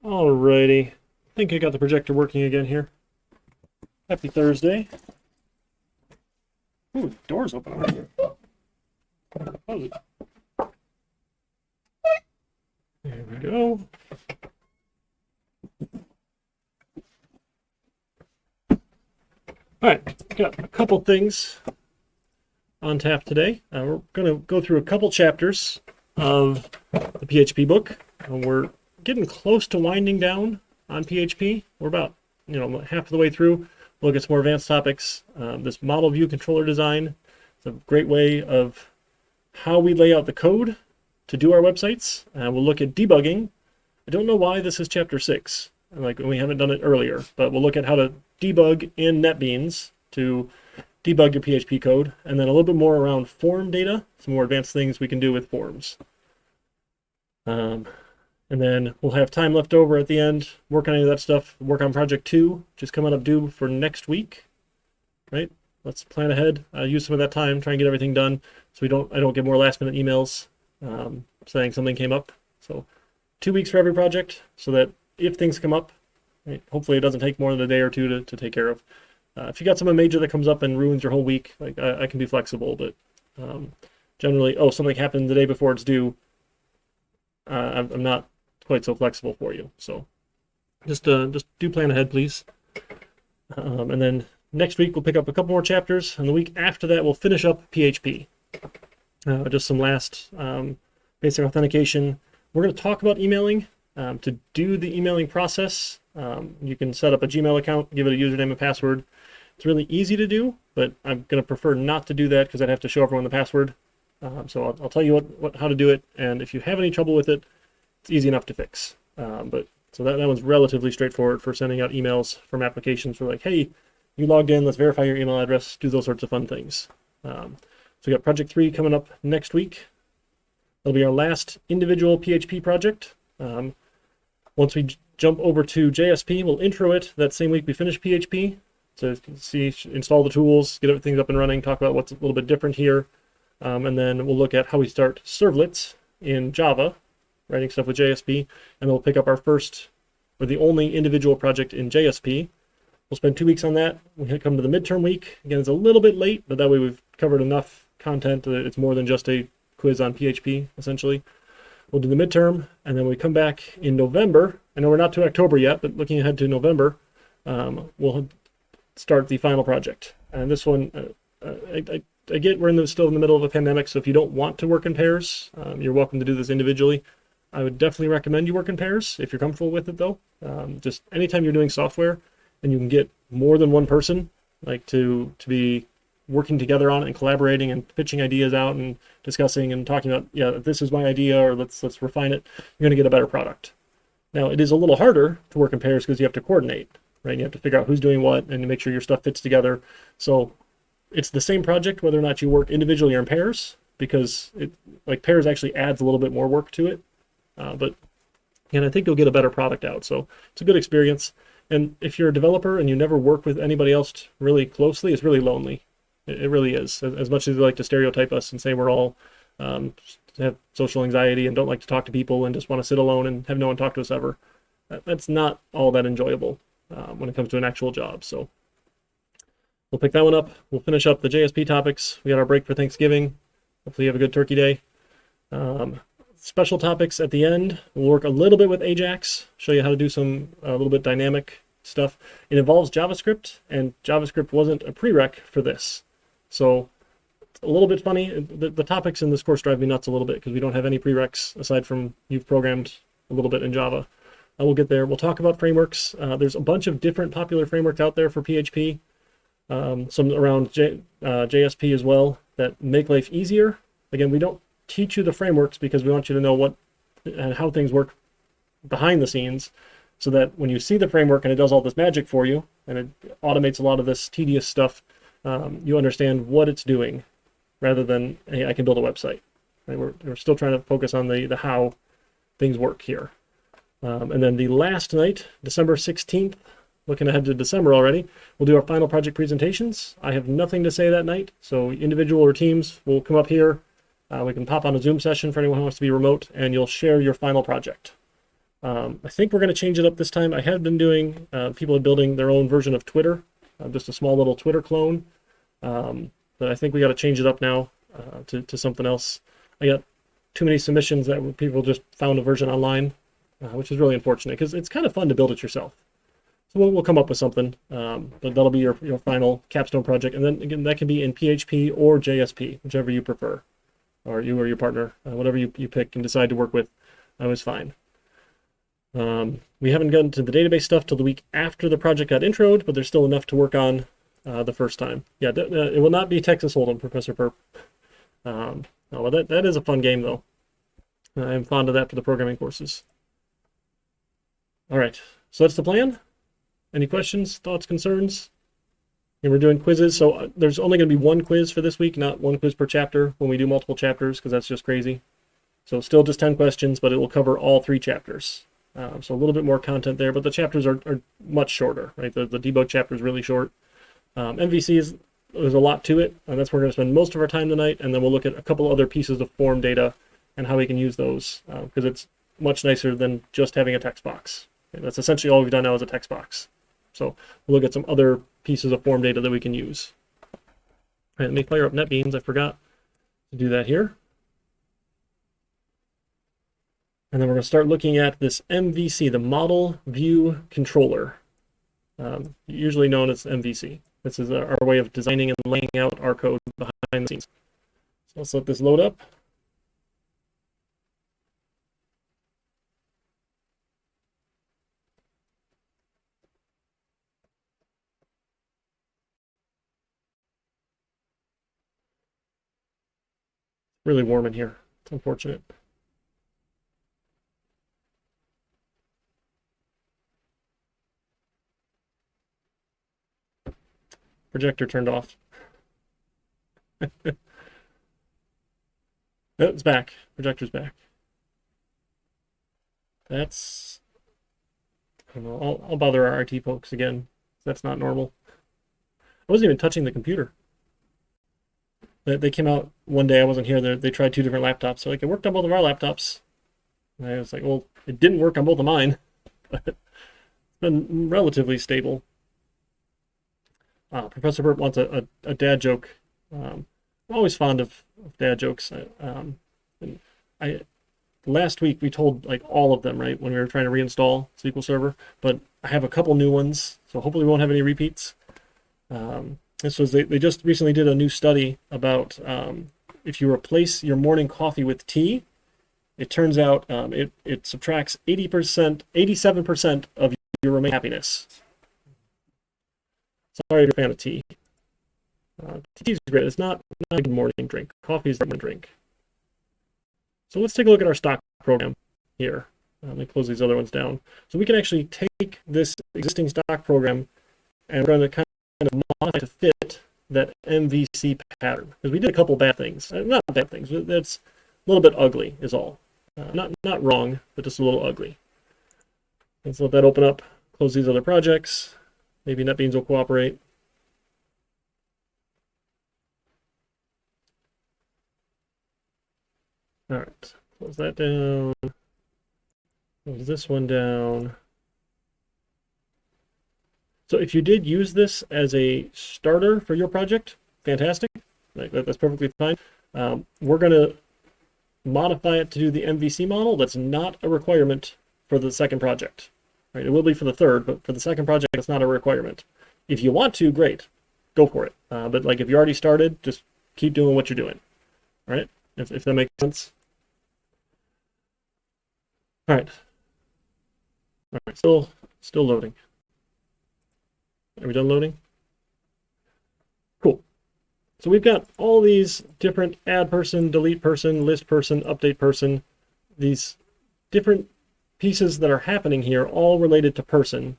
Alrighty, I think I got the projector working again here. Happy Thursday. Ooh, the door's open over here. Close it. There we go. Alright, got a couple things on tap today. We're going to go through a couple chapters of the PHP book. We're getting close to winding down on PHP. We're about half of the way through. We'll look at some more advanced topics. This model view controller design is a great way of how we lay out the code to do our websites. We'll look at debugging. I don't know why this is chapter 6. Like we haven't done it earlier, but we'll look at how to debug in NetBeans to debug your PHP code, and then a little bit more around form data, some more advanced things we can do with forms. And then we'll have time left over at the end, work on any of that stuff, work on project 2, just coming up due for next week, right? Let's plan ahead, use some of that time, try and get everything done so I don't get more last minute emails saying something came up. So 2 weeks for every project so that if things come up, right, hopefully it doesn't take more than a day or two to take care of. If you got something major that comes up and ruins your whole week, like I can be flexible, but generally, something happened the day before it's due, I'm not quite so flexible for you. So just do plan ahead, please. And then next week we'll pick up a couple more chapters, and the week after that we'll finish up PHP. Just some last basic authentication. We're going to talk about emailing. To do the emailing process, you can set up a Gmail account, give it a username and password. It's really easy to do, but I'm going to prefer not to do that because I'd have to show everyone the password. So I'll tell you how to do it, and if you have any trouble with it, it's easy enough to fix. So that one's relatively straightforward for sending out emails from applications for like, hey, you logged in, let's verify your email address, do those sorts of fun things. So we got project 3 coming up next week. That'll be our last individual PHP project. Once we jump over to JSP, we'll intro it that same week we finish PHP. So install the tools, get everything up and running, talk about what's a little bit different here. And then we'll look at how we start servlets in Java, writing stuff with JSP. And then we'll pick up our first, or the only individual project in JSP. We'll spend 2 weeks on that. We'll come to the midterm week. Again, it's a little bit late, but that way we've covered enough content that it's more than just a quiz on PHP, essentially. We'll do the midterm, and then we come back in November. I know we're not to October yet, but looking ahead to November, we'll start the final project. And this one, I get we're still in the middle of a pandemic, so if you don't want to work in pairs, you're welcome to do this individually. I would definitely recommend you work in pairs if you're comfortable with it, though. Just anytime you're doing software and you can get more than one person, like to be working together on it and collaborating and pitching ideas out and discussing and talking about, yeah, this is my idea, or let's refine it, you're going to get a better product. Now, it is a little harder to work in pairs because you have to coordinate, right? You have to figure out who's doing what and make sure your stuff fits together. So it's the same project whether or not you work individually or in pairs, because pairs actually adds a little bit more work to it. But I think you'll get a better product out. So it's a good experience. And if you're a developer and you never work with anybody else really closely, it's really lonely. It really is. As much as they like to stereotype us and say we're all have social anxiety and don't like to talk to people and just want to sit alone and have no one talk to us ever, that's not all that enjoyable when it comes to an actual job. So we'll pick that one up. We'll finish up the JSP topics. We got our break for Thanksgiving. Hopefully you have a good turkey day. Special topics at the end. We'll work a little bit with Ajax, show you how to do a little bit dynamic stuff. It involves JavaScript, and JavaScript wasn't a prereq for this. So it's a little bit funny. The topics in this course drive me nuts a little bit because we don't have any prereqs aside from you've programmed a little bit in Java. We'll get there. We'll talk about frameworks. There's a bunch of different popular frameworks out there for PHP. Some around JSP as well that make life easier. Again, we don't teach you the frameworks because we want you to know what and how things work behind the scenes, so that when you see the framework and it does all this magic for you and it automates a lot of this tedious stuff, you understand what it's doing rather than, hey, I can build a website. Right? We're still trying to focus on the how things work here. And then the last night, December 16th, looking ahead to December already, we'll do our final project presentations. I have nothing to say that night, so individual or teams will come up here. We can pop on a Zoom session for anyone who wants to be remote, and you'll share your final project. I think we're going to change it up this time. I have been doing, people are building their own version of Twitter, just a small little Twitter clone. But I think we got to change it up now to something else. I got too many submissions that people just found a version online, which is really unfortunate because it's kind of fun to build it yourself. So we'll come up with something, but that'll be your final capstone project. And then again, that can be in PHP or JSP, whichever you prefer, or you or your partner, whatever you pick and decide to work with, is fine. We haven't gotten to the database stuff till the week after the project got introed, but there's still enough to work on the first time. Yeah, it will not be Texas Hold'em, Professor Perp. Oh, well, that is a fun game, though. I'm fond of that for the programming courses. All right, so that's the plan. Any questions, thoughts, concerns? And we're doing quizzes, so there's only going to be one quiz for this week, not one quiz per chapter when we do multiple chapters, because that's just crazy. So still just 10 questions, but it will cover all 3 chapters. So a little bit more content there, but the chapters are much shorter, right? The debug chapter is really short. MVC there's a lot to it, and that's where we're going to spend most of our time tonight, and then we'll look at a couple other pieces of form data and how we can use those, because it's much nicer than just having a text box. Okay, that's essentially all we've done now is a text box. So we'll look at some other pieces of form data that we can use. All right, let me fire up NetBeans. I forgot to do that here. And then we're going to start looking at this MVC, the Model View Controller, usually known as MVC. This is our way of designing and laying out our code behind the scenes. So let's let this load up. Really warm in here. It's unfortunate. Projector turned off. Oh, it's back. Projector's back. That's... I don't know. I'll bother our RT folks again. That's not normal. I wasn't even touching the computer. They came out one day, I wasn't here, they tried 2 different laptops. So like, it worked on both of our laptops. And I was like, well, it didn't work on both of mine. But it's been relatively stable. Professor Burt wants a dad joke. I'm always fond of dad jokes. Last week we told like all of them, right, when we were trying to reinstall SQL Server, but I have a couple new ones, so hopefully we won't have any repeats. This was they just recently did a new study about if you replace your morning coffee with tea, it turns out it subtracts 87% of your remaining happiness. Sorry if you're a fan of tea. Tea is great. It's not a good morning drink. Coffee is a morning drink. So let's take a look at our stock program here. Let me close these other ones down. So we can actually take this existing stock program and we're going to kind of modify to fit that MVC pattern. Because we did a couple bad things. Not bad things. That's a little bit ugly is all. Not wrong, but just a little ugly. Let's let that open up. Close these other projects. Maybe NetBeans will cooperate. All right, close that down. Close this one down. So if you did use this as a starter for your project, fantastic. That's perfectly fine. We're going to modify it to do the MVC model. That's not a requirement for the second project. Right? It will be for the third, but for the second project, it's not a requirement. If you want to, great, go for it. But like if you already started, just keep doing what you're doing. All right, if that makes sense. All right. All right. Still loading. Are we done loading? Cool. So we've got all these different add person, delete person, list person, update person. These different pieces that are happening here, all related to person,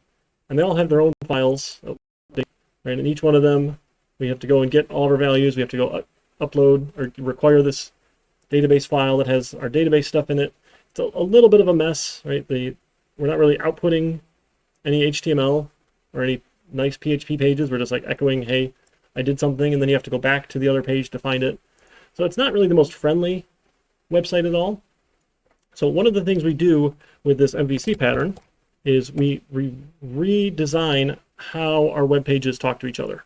and they all have their own files. Right, and each one of them, we have to go and get all of our values. We have to go upload or require this database file that has our database stuff in it. It's a little bit of a mess, right? We're not really outputting any HTML or any nice PHP pages. We're just like echoing, hey, I did something, and then you have to go back to the other page to find it. So it's not really the most friendly website at all. So one of the things we do with this MVC pattern is we redesign how our web pages talk to each other,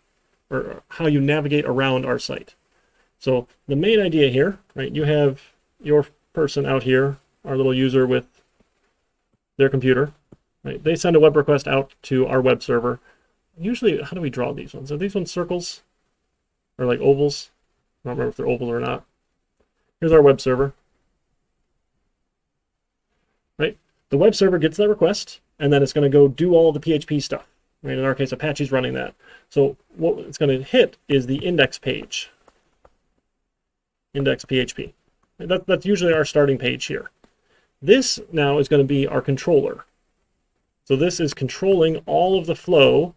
or how you navigate around our site. So the main idea here, right, you have your person out here, our little user with their computer, right? They send a web request out to our web server. Usually, how do we draw these ones? Are these ones circles or like ovals? I don't remember if they're ovals or not. Here's our web server, right? The web server gets that request, and then it's going to go do all the PHP stuff, right? In our case, Apache's running that. So what it's going to hit is the index page, index PHP. That's usually our starting page here. This now is going to be our controller. So this is controlling all of the flow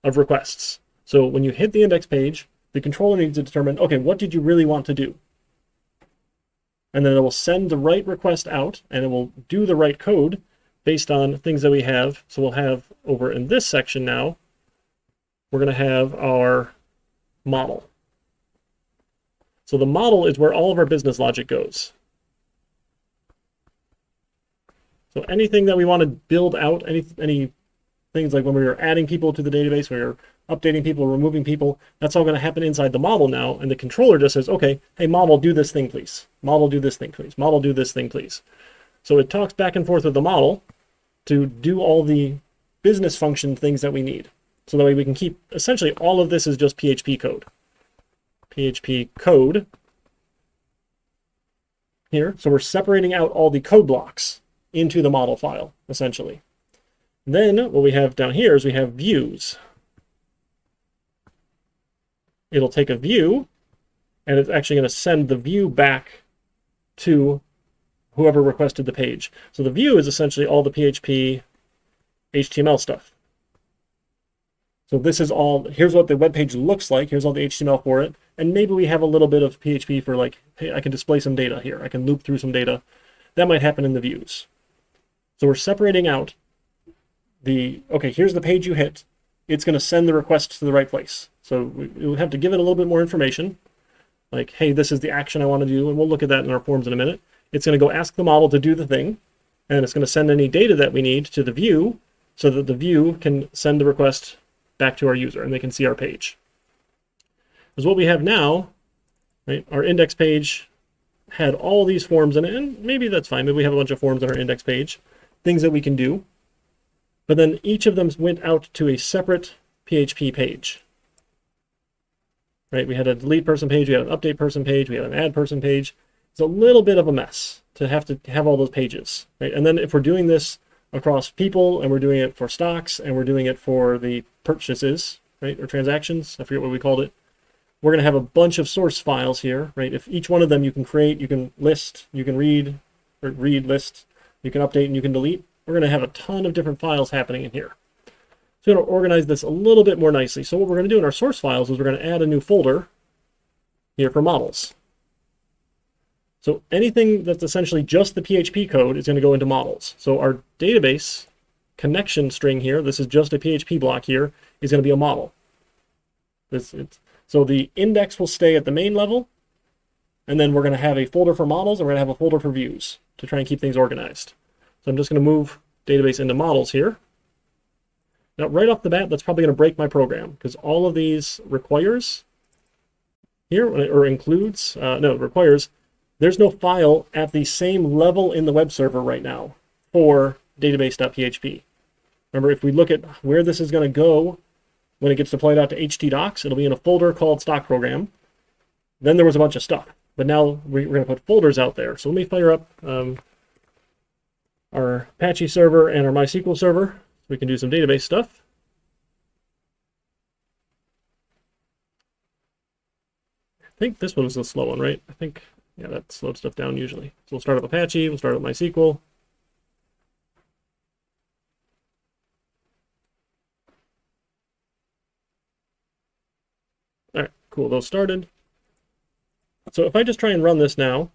of requests. So when you hit the index page, the controller needs to determine, okay, what did you really want to do? And then it will send the right request out, and it will do the right code based on things that we have. So we'll have over in this section now, we're going to have our model. So the model is where all of our business logic goes. So anything that we want to build out, any things like when we were adding people to the database, when we were updating people, removing people, that's all going to happen inside the model now. And the controller just says, okay, hey, model, do this thing, please. Model, do this thing, please. Model, do this thing, please. So it talks back and forth with the model to do all the business function things that we need. So that way we can keep, essentially all of this is just PHP code. PHP code here. So we're separating out all the code blocks into the model file, essentially. Then what we have down here is we have views. It'll take a view, and it's actually going to send the view back to whoever requested the page. So the view is essentially all the PHP HTML stuff. So this is all, here's what the web page looks like, here's all the HTML for it, and maybe we have a little bit of PHP for like, hey, I can display some data here, I can loop through some data. That might happen in the views. So we're separating out the, okay, here's the page you hit, it's going to send the request to the right place. So we have to give it a little bit more information, like, hey, this is the action I want to do, and we'll look at that in our forms in a minute. It's going to go ask the model to do the thing, and it's going to send any data that we need to the view, so that the view can send the request back to our user, and they can see our page. Because what we have now, right, our index page had all these forms in it, and maybe that's fine, maybe we have a bunch of forms on our index page, things that we can do, but then each of them went out to a separate PHP page. Right, we had a delete person page, we had an update person page, we had an add person page. It's a little bit of a mess to have all those pages, right? And then if we're doing this across people, and we're doing it for stocks, and we're doing it for the purchases, right, or transactions, I forget what we called it, we're going to have a bunch of source files here, right? If each one of them you can create, you can list, you can read, or read, list, you can update, and you can delete, we're going to have a ton of different files happening in here. So we're going to organize this a little bit more nicely. So what we're going to do in our source files is we're going to add a new folder here for models. So anything that's essentially just the PHP code is going to go into models. So our database connection string here, this is just a PHP block here, is going to be a model. So the index will stay at the main level, and then we're going to have a folder for models, and we're going to have a folder for views to try and keep things organized. So I'm just going to move database into models here. Now, right off the bat, that's probably going to break my program, because all of these requires here, or includes, no, requires, there's no file at the same level in the web server right now for database.php. Remember, if we look at where this is going to go when it gets deployed out to htdocs, it'll be in a folder called stock program. Then there was a bunch of stuff, but now we're going to put folders out there. So let me fire up our Apache server and our MySQL server. We can do some database stuff. I think this one was the slow one, right? I think, yeah, that slowed stuff down usually. So we'll start up Apache, we'll start up MySQL. All right, cool, those started. So if I just try and run this now,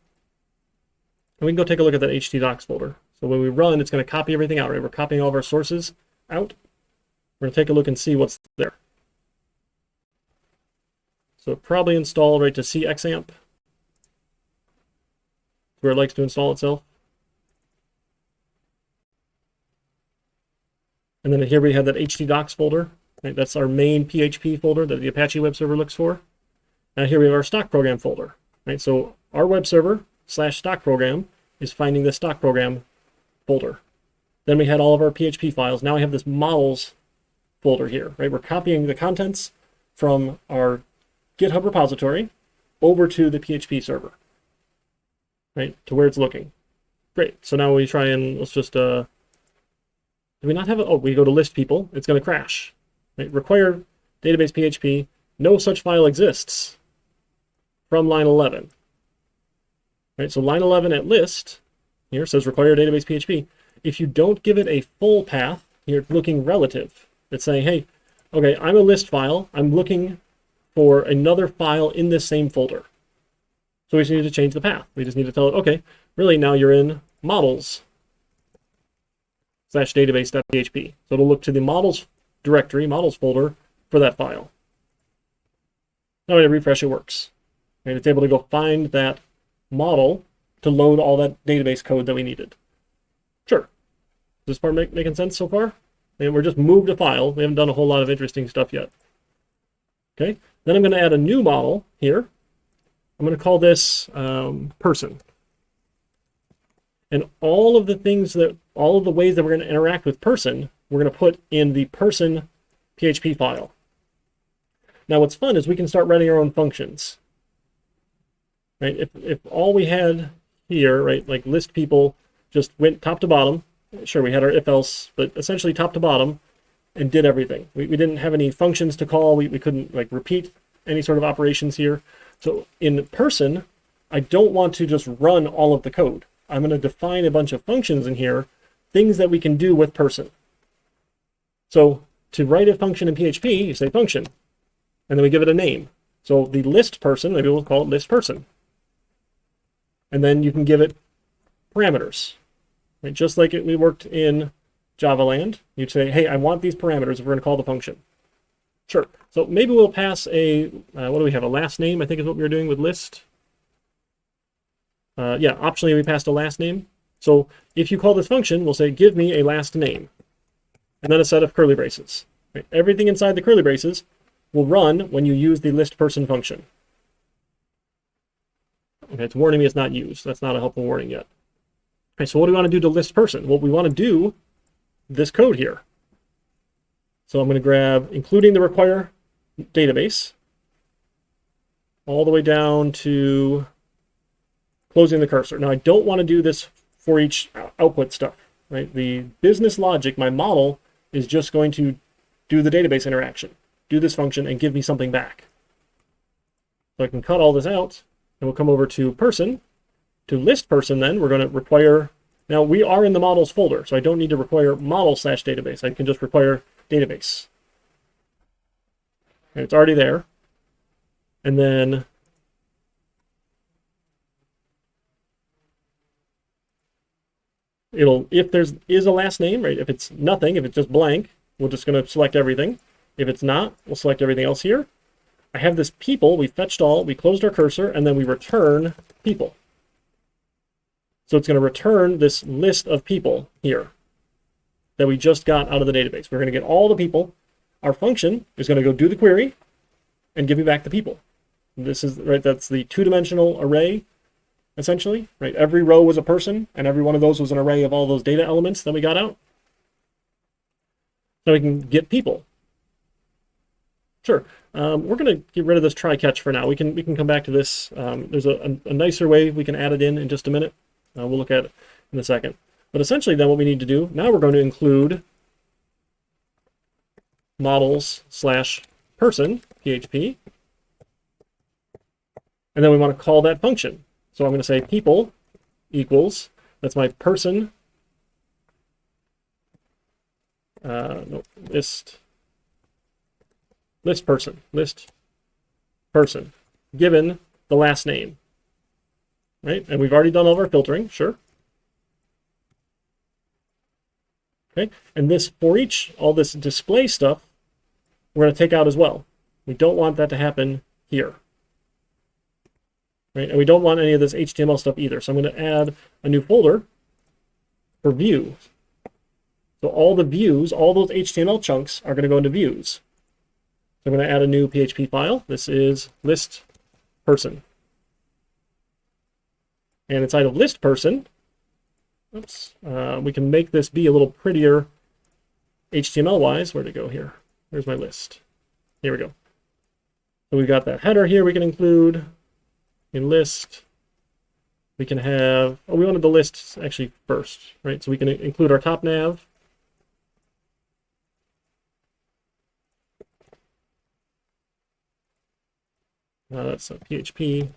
and we can go take a look at that htdocs folder. So when we run, it's going to copy everything out, right? We're copying all of our sources out. We're going to take a look and see what's there. So probably install right to cxamp, where it likes to install itself. And then here we have that htdocs folder. Right? That's our main PHP folder that the Apache web server looks for. Now here we have our stock program folder. Right? So our web server / stock program is finding the stock program folder. Then we had all of our PHP files. Now I have this models folder here. Right? We're copying the contents from our GitHub repository over to the PHP server. Right? To where it's looking. Great. So now we try and let's just do we not have it? Oh, we go to list people. It's going to crash. Right? Require database PHP. No such file exists from line 11. Right? So line 11 at list here says require database PHP. If you don't give it a full path, you're looking relative. It's saying, hey, okay, I'm a list file. I'm looking for another file in this same folder. So we just need to change the path. We just need to tell it, okay, really now you're in models / database.php. So it'll look to the models directory, models folder for that file. Now when I refresh, it works. And it's able to go find that model to load all that database code that we needed. Sure. Is this part making sense so far? And we're just moved a file. We haven't done a whole lot of interesting stuff yet. Okay. Then I'm going to add a new model here. I'm going to call this person. And all of the ways that we're going to interact with person, we're going to put in the person PHP file. Now what's fun is we can start writing our own functions. Right? If all we had here, right, like list people just went top to bottom, sure, we had our if-else, but essentially top to bottom and did everything. We didn't have any functions to call. We couldn't like repeat any sort of operations here. So in person, I don't want to just run all of the code. I'm going to define a bunch of functions in here, things that we can do with person. So to write a function in PHP, you say function, and then we give it a name. So the list person, maybe we'll call it list person. And then you can give it parameters. Right? Just like we worked in Java land, you'd say, hey, I want these parameters if we're going to call the function. Sure. So maybe we'll pass a, what do we have, a last name, I think is what we were doing with list. Yeah, optionally we passed a last name. So if you call this function, we'll say, give me a last name. And then a set of curly braces. Right? Everything inside the curly braces will run when you use the list person function. Okay, it's warning me it's not used. That's not a helpful warning yet. Okay, so what do we want to do to list person? Well, we want to do this code here. So I'm going to grab, including the require database, all the way down to closing the cursor. Now, I don't want to do this for each output stuff, right? The business logic, my model, is just going to do the database interaction, do this function, and give me something back. So I can cut all this out, and we'll come over to person. To list person, then, we're going to require, now we are in the models folder, so I don't need to require model / database. I can just require database. And it's already there. And then it'll, if there is a last name, right? If it's nothing, if it's just blank, we're just going to select everything. If it's not, we'll select everything else here. I have this people, we fetched all, we closed our cursor, and then we return people. So it's going to return this list of people here that we just got out of the database. We're going to get all the people. Our function is going to go do the query and give me back the people. This is, right, that's the two-dimensional array, essentially, right? Every row was a person, and every one of those was an array of all those data elements that we got out. So we can get people. Sure. We're going to get rid of this try-catch for now. We can come back to this. There's a nicer way we can add it in just a minute. We'll look at it in a second. But essentially then what we need to do, now we're going to include models / person, PHP. And then we want to call that function. So I'm going to say people equals, that's my person, list person, given the last name. Right? And we've already done all of our filtering, sure. Okay, and this for each, all this display stuff, we're going to take out as well. We don't want that to happen here. Right? And we don't want any of this HTML stuff either. So I'm going to add a new folder for view. So all the views, all those HTML chunks are going to go into views. So I'm going to add a new PHP file. This is list person. And inside of list person, oops, we can make this be a little prettier HTML-wise. Where'd it go here? There's my list. Here we go. So we've got that header here we can include in list. We can have, oh, we wanted the list actually first, right? So we can include our top nav. That's a PHP.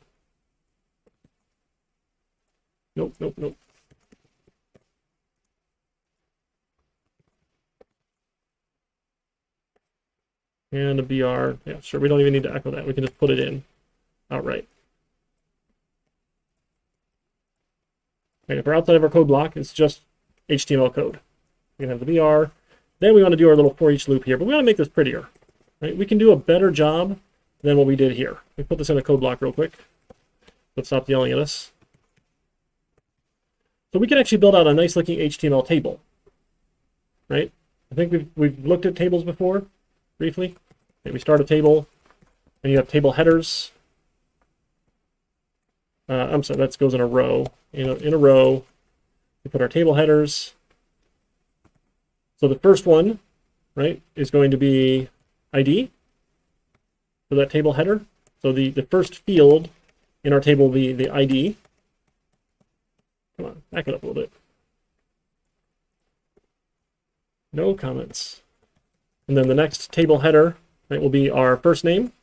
Nope, nope, nope. And a BR. Yeah, sure. We don't even need to echo that. We can just put it in outright. And if we're outside of our code block, it's just HTML code. We can have the BR. Then we want to do our little for each loop here, but we want to make this prettier. Right? We can do a better job than what we did here. Let me put this in a code block real quick. Let's stop yelling at us. So we can actually build out a nice looking HTML table. Right? I think we've looked at tables before, briefly. Okay, we start a table, and you have table headers. I'm sorry, that goes in a row. In a row, we put our table headers. So the first one, right, is going to be ID for that table header. So the first field in our table will be the ID. Come on, back it up a little bit. No comments. And then the next table header, right, will be our first name.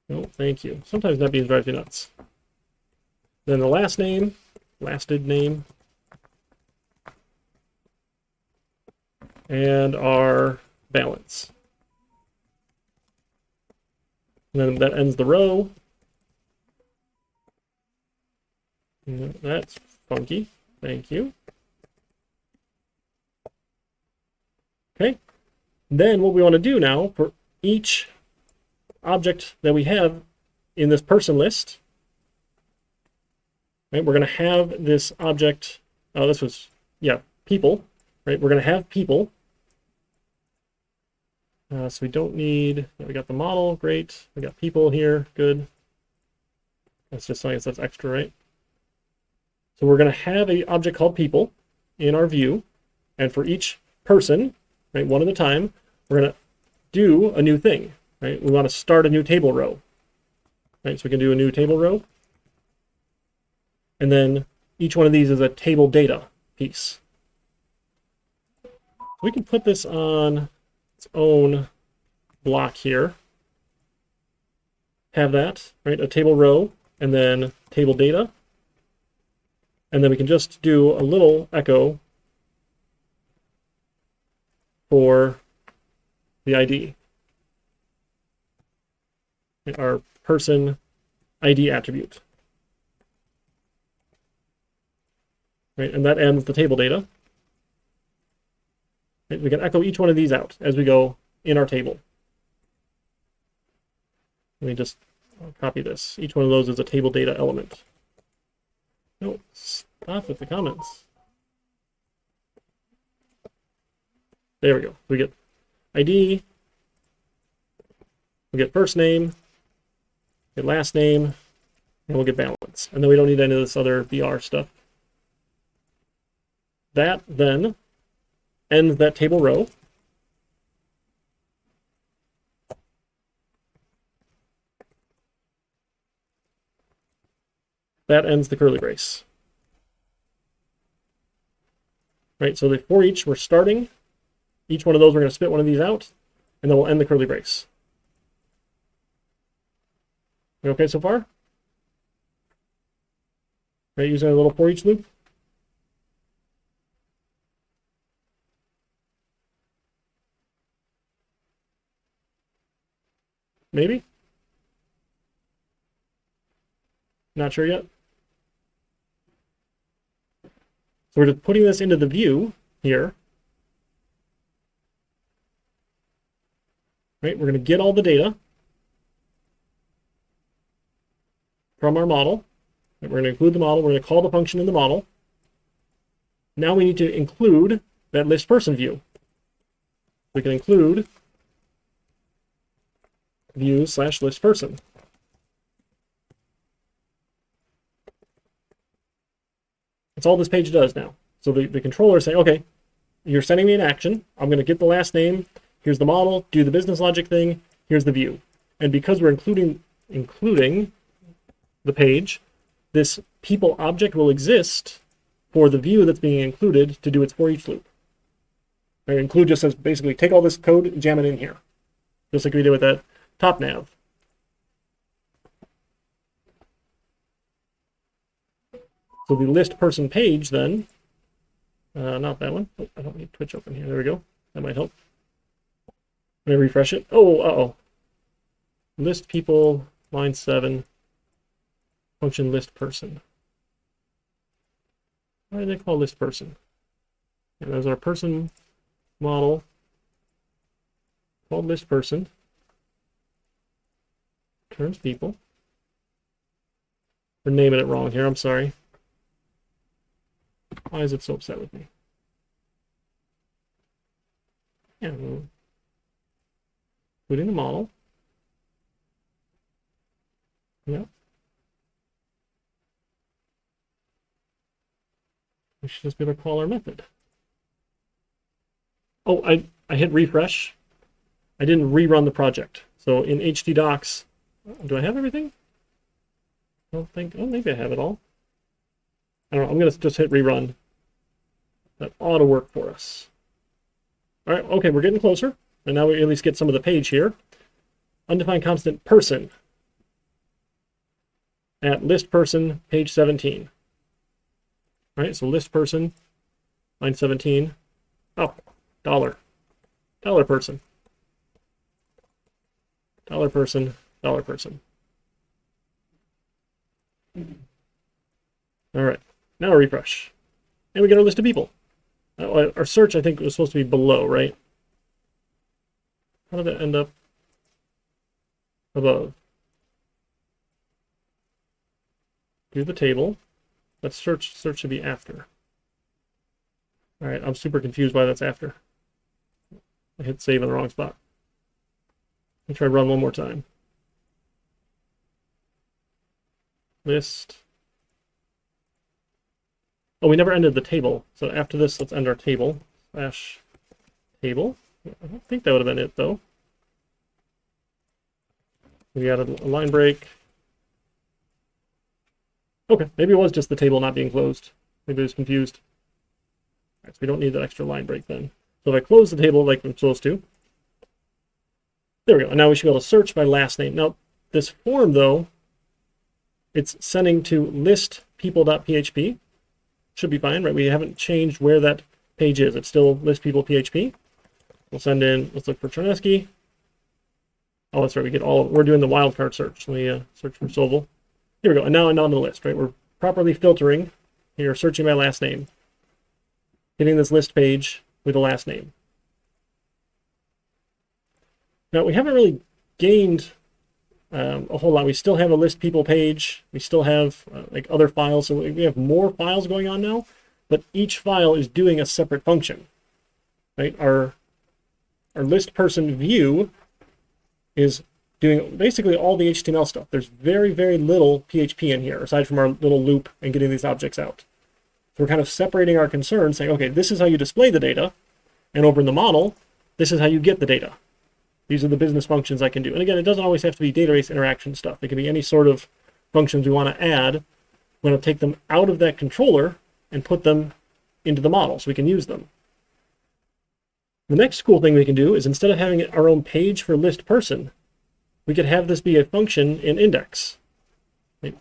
No, thank you. Sometimes Nebians drives you nuts. Then the last name, lasted name. And our balance. And then that ends the row. That's funky. Thank you. Okay. Then what we want to do now for each object that we have in this person list, right? We're going to have this object. Oh, this was, yeah, people, right? We're going to have people. So we don't need, we got the model, great. We got people here, good. That's just something that's extra, right? So we're going to have an object called people in our view. And for each person, right, one at a time, we're going to do a new thing, right? We want to start a new table row, right? So we can do a new table row. And then each one of these is a table data piece. We can put this on its own block here. Have that, right? A table row and then table data. And then we can just do a little echo for the ID. Our person ID attribute. Right, and that ends the table data. Right, we can echo each one of these out as we go in our table. Let me just copy this. Each one of those is a table data element. No, stop with the comments. There we go. We get ID, we get first name, get last name, and we'll get balance. And then we don't need any of this other BR stuff. That then ends that table row. That ends the curly brace. Right, so for each, we're starting. Each one of those, we're going to spit one of these out, and then we'll end the curly brace. We okay so far? Right, using a little for each loop. Maybe? Not sure yet. So we're just putting this into the view here. Right, we're going to get all the data from our model. We're going to include the model. We're going to call the function in the model. Now we need to include that list person view. We can include view/list person. That's all this page does now. So the controller is saying, okay, you're sending me an action. I'm going to get the last name. Here's the model. Do the business logic thing. Here's the view. And because we're including the page, this people object will exist for the view that's being included to do its for each loop. Right, include just says basically take all this code and jam it in here, just like we did with that top nav. So the list person page then, not that one. Oh, I don't need Twitch open here. There we go. That might help. Let me refresh it. Oh, uh-oh. List people, line 7, function list person. Why did they call list person? And there's our person model called list person. Returns people. We're naming it wrong here. I'm sorry. Why is it so upset with me? Yeah, including the model. Yeah. We should just be able to call our method. Oh, I hit refresh. I didn't rerun the project. So in htdocs, do I have everything? I don't think, oh, maybe I have it all. I don't know, I'm going to just hit rerun. That ought to work for us. All right, okay, we're getting closer. And now we at least get some of the page here. Undefined constant person at list person, page 17. All right, so list person, line 17. Oh, dollar person. Dollar person. All right, now refresh. And we get our list of people. Our search, I think, was supposed to be below, right? How did that end up above? Do the table. Let's search should be after. All right, I'm super confused why that's after. I hit save in the wrong spot. Let me try run one more time. List. Oh, we never ended the table. So after this, let's end our table. Slash table. I don't think that would have been it, though. We added a line break. Okay, maybe it was just the table not being closed. Maybe I was confused. All right, so we don't need that extra line break then. So if I close the table like I'm supposed to, there we go. And now we should be able to search by last name. Now, this form, though, it's sending to list people.php. Should be fine, right? We haven't changed where that page is. It's still list people PHP. We'll send in, let's look for Chernesky. Oh, that's right. We get all, we're doing the wildcard search. Let me search for Sobel. Here we go. And now I'm on the list, right? We're properly filtering here, searching by last name. Hitting this list page with the last name. Now, we haven't really gained a whole lot. We still have a list people page. We still have like other files. So we have more files going on now, but each file is doing a separate function, right? Our list person view is doing basically all the HTML stuff. There's very, very little PHP in here, aside from our little loop and getting these objects out. So we're kind of separating our concerns, saying, okay, this is how you display the data, and over in the model, this is how you get the data. These are the business functions I can do. And again, it doesn't always have to be database interaction stuff. It can be any sort of functions we want to add. We want to take them out of that controller and put them into the model so we can use them. The next cool thing we can do is instead of having our own page for list person, we could have this be a function in index.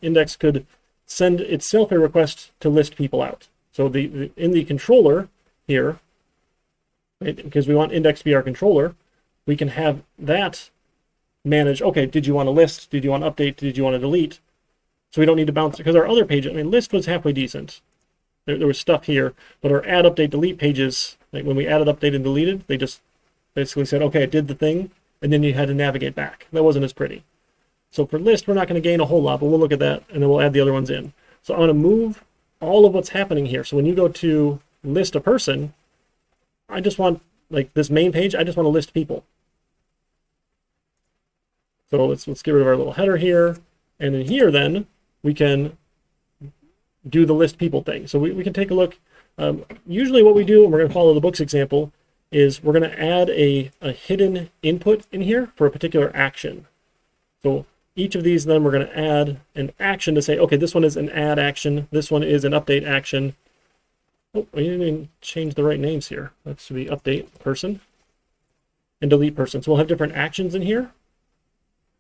Index could send itself a request to list people out. So in the controller here, right, because we want index to be our controller, we can have that manage, okay, did you want to list? Did you want to update? Did you want to delete? So we don't need to bounce, because our other page, I mean, list was halfway decent. There was stuff here, but our add, update, delete pages, like when we added, updated, and deleted, they just basically said, okay, it did the thing, and then you had to navigate back. That wasn't as pretty. So for list, we're not going to gain a whole lot, but we'll look at that, and then we'll add the other ones in. So I'm going to move all of what's happening here. So when you go to list a person, I just want, like this main page, I just want to list people. So let's get rid of our little header here. And in here then, we can do the list people thing. So we can take a look. Usually what we do, and we're going to follow the book's example, is we're going to add a hidden input in here for a particular action. So each of these then we're going to add an action to say, okay, this one is an add action, this one is an update action. Oh, we didn't even change the right names here. That should be update person and delete person. So we'll have different actions in here.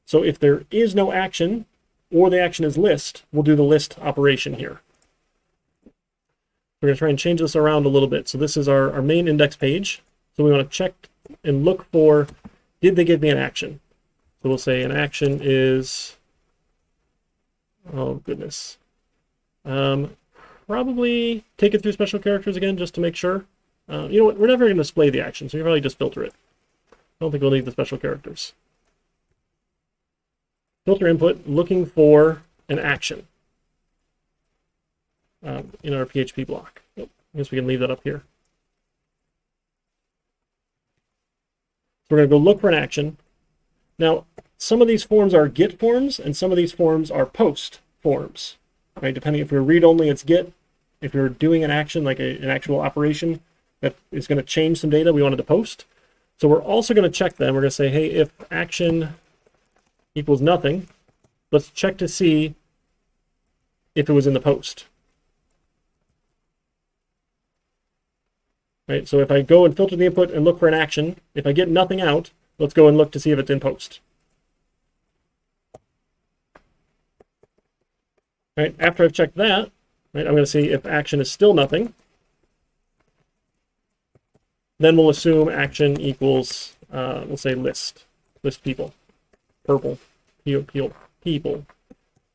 So if there is no action or the action is list, we'll do the list operation here. We're going to try and change this around a little bit. So this is our main index page. So we want to check and look for, did they give me an action? So we'll say an action is, oh goodness, probably take it through special characters again just to make sure. You know what, we're never going to display the action, so you probably just filter it. I don't think we'll need the special characters. Filter input, looking for an action in our PHP block. Oh, I guess we can leave that up here. So we're going to go look for an action. Now, some of these forms are get forms, and some of these forms are post forms. Right? Depending if we're read-only, it's get. If you're doing an action, like an actual operation that is going to change some data, we want it to post. So we're also going to check them. We're going to say, hey, if action equals nothing, let's check to see if it was in the post. Right, so if I go and filter the input and look for an action, if I get nothing out, let's go and look to see if it's in post. Right, after I've checked that, right, I'm going to see if action is still nothing. Then we'll assume action equals, we'll say list people, purple, people.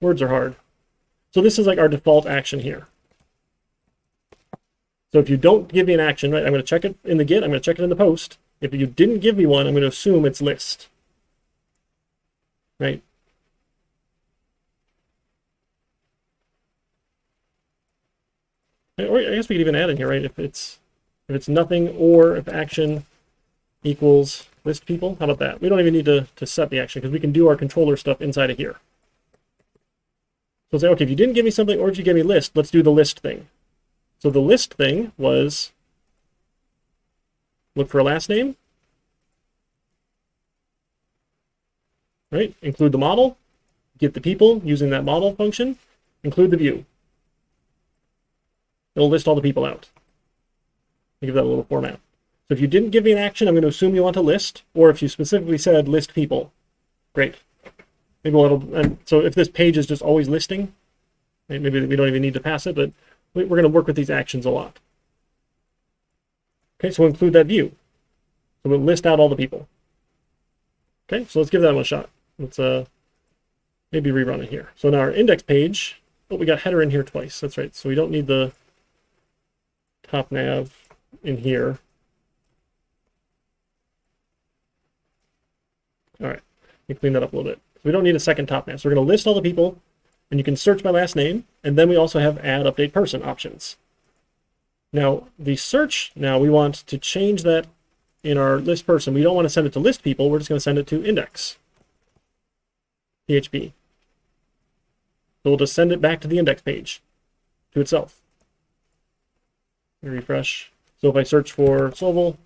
Words are hard. So this is like our default action here. So if you don't give me an action, right, I'm going to check it in the get, I'm going to check it in the post. If you didn't give me one, I'm going to assume it's list. Right? Or I guess we could even add in here, right? If it's nothing, or if action equals list people, how about that? We don't even need to set the action because we can do our controller stuff inside of here. So say, okay, if you didn't give me something or if you gave me list, let's do the list thing. So the list thing was look for a last name, right? Include the model, get the people using that model function, include the view. It'll list all the people out. I'll give that a little format. So if you didn't give me an action, I'm going to assume you want a list, or if you specifically said list people, great. Maybe and so if this page is just always listing, maybe we don't even need to pass it, but we're going to work with these actions a lot. Okay, so we'll include that view. So we'll list out all the people. Okay, so let's give that one a shot. Let's maybe rerun it here. So now our index page, oh, we got header in here twice. That's right. So we don't need the top nav in here. All right, let me clean that up a little bit. So we don't need a second top nav. So we're going to list all the people, and you can search by last name, and then we also have add update person options. Now, the search, now we want to change that in our list person. We don't want to send it to list people. We're just going to send it to index PHP. So we'll just send it back to the index page, to itself. Refresh. So if I search for Sovel,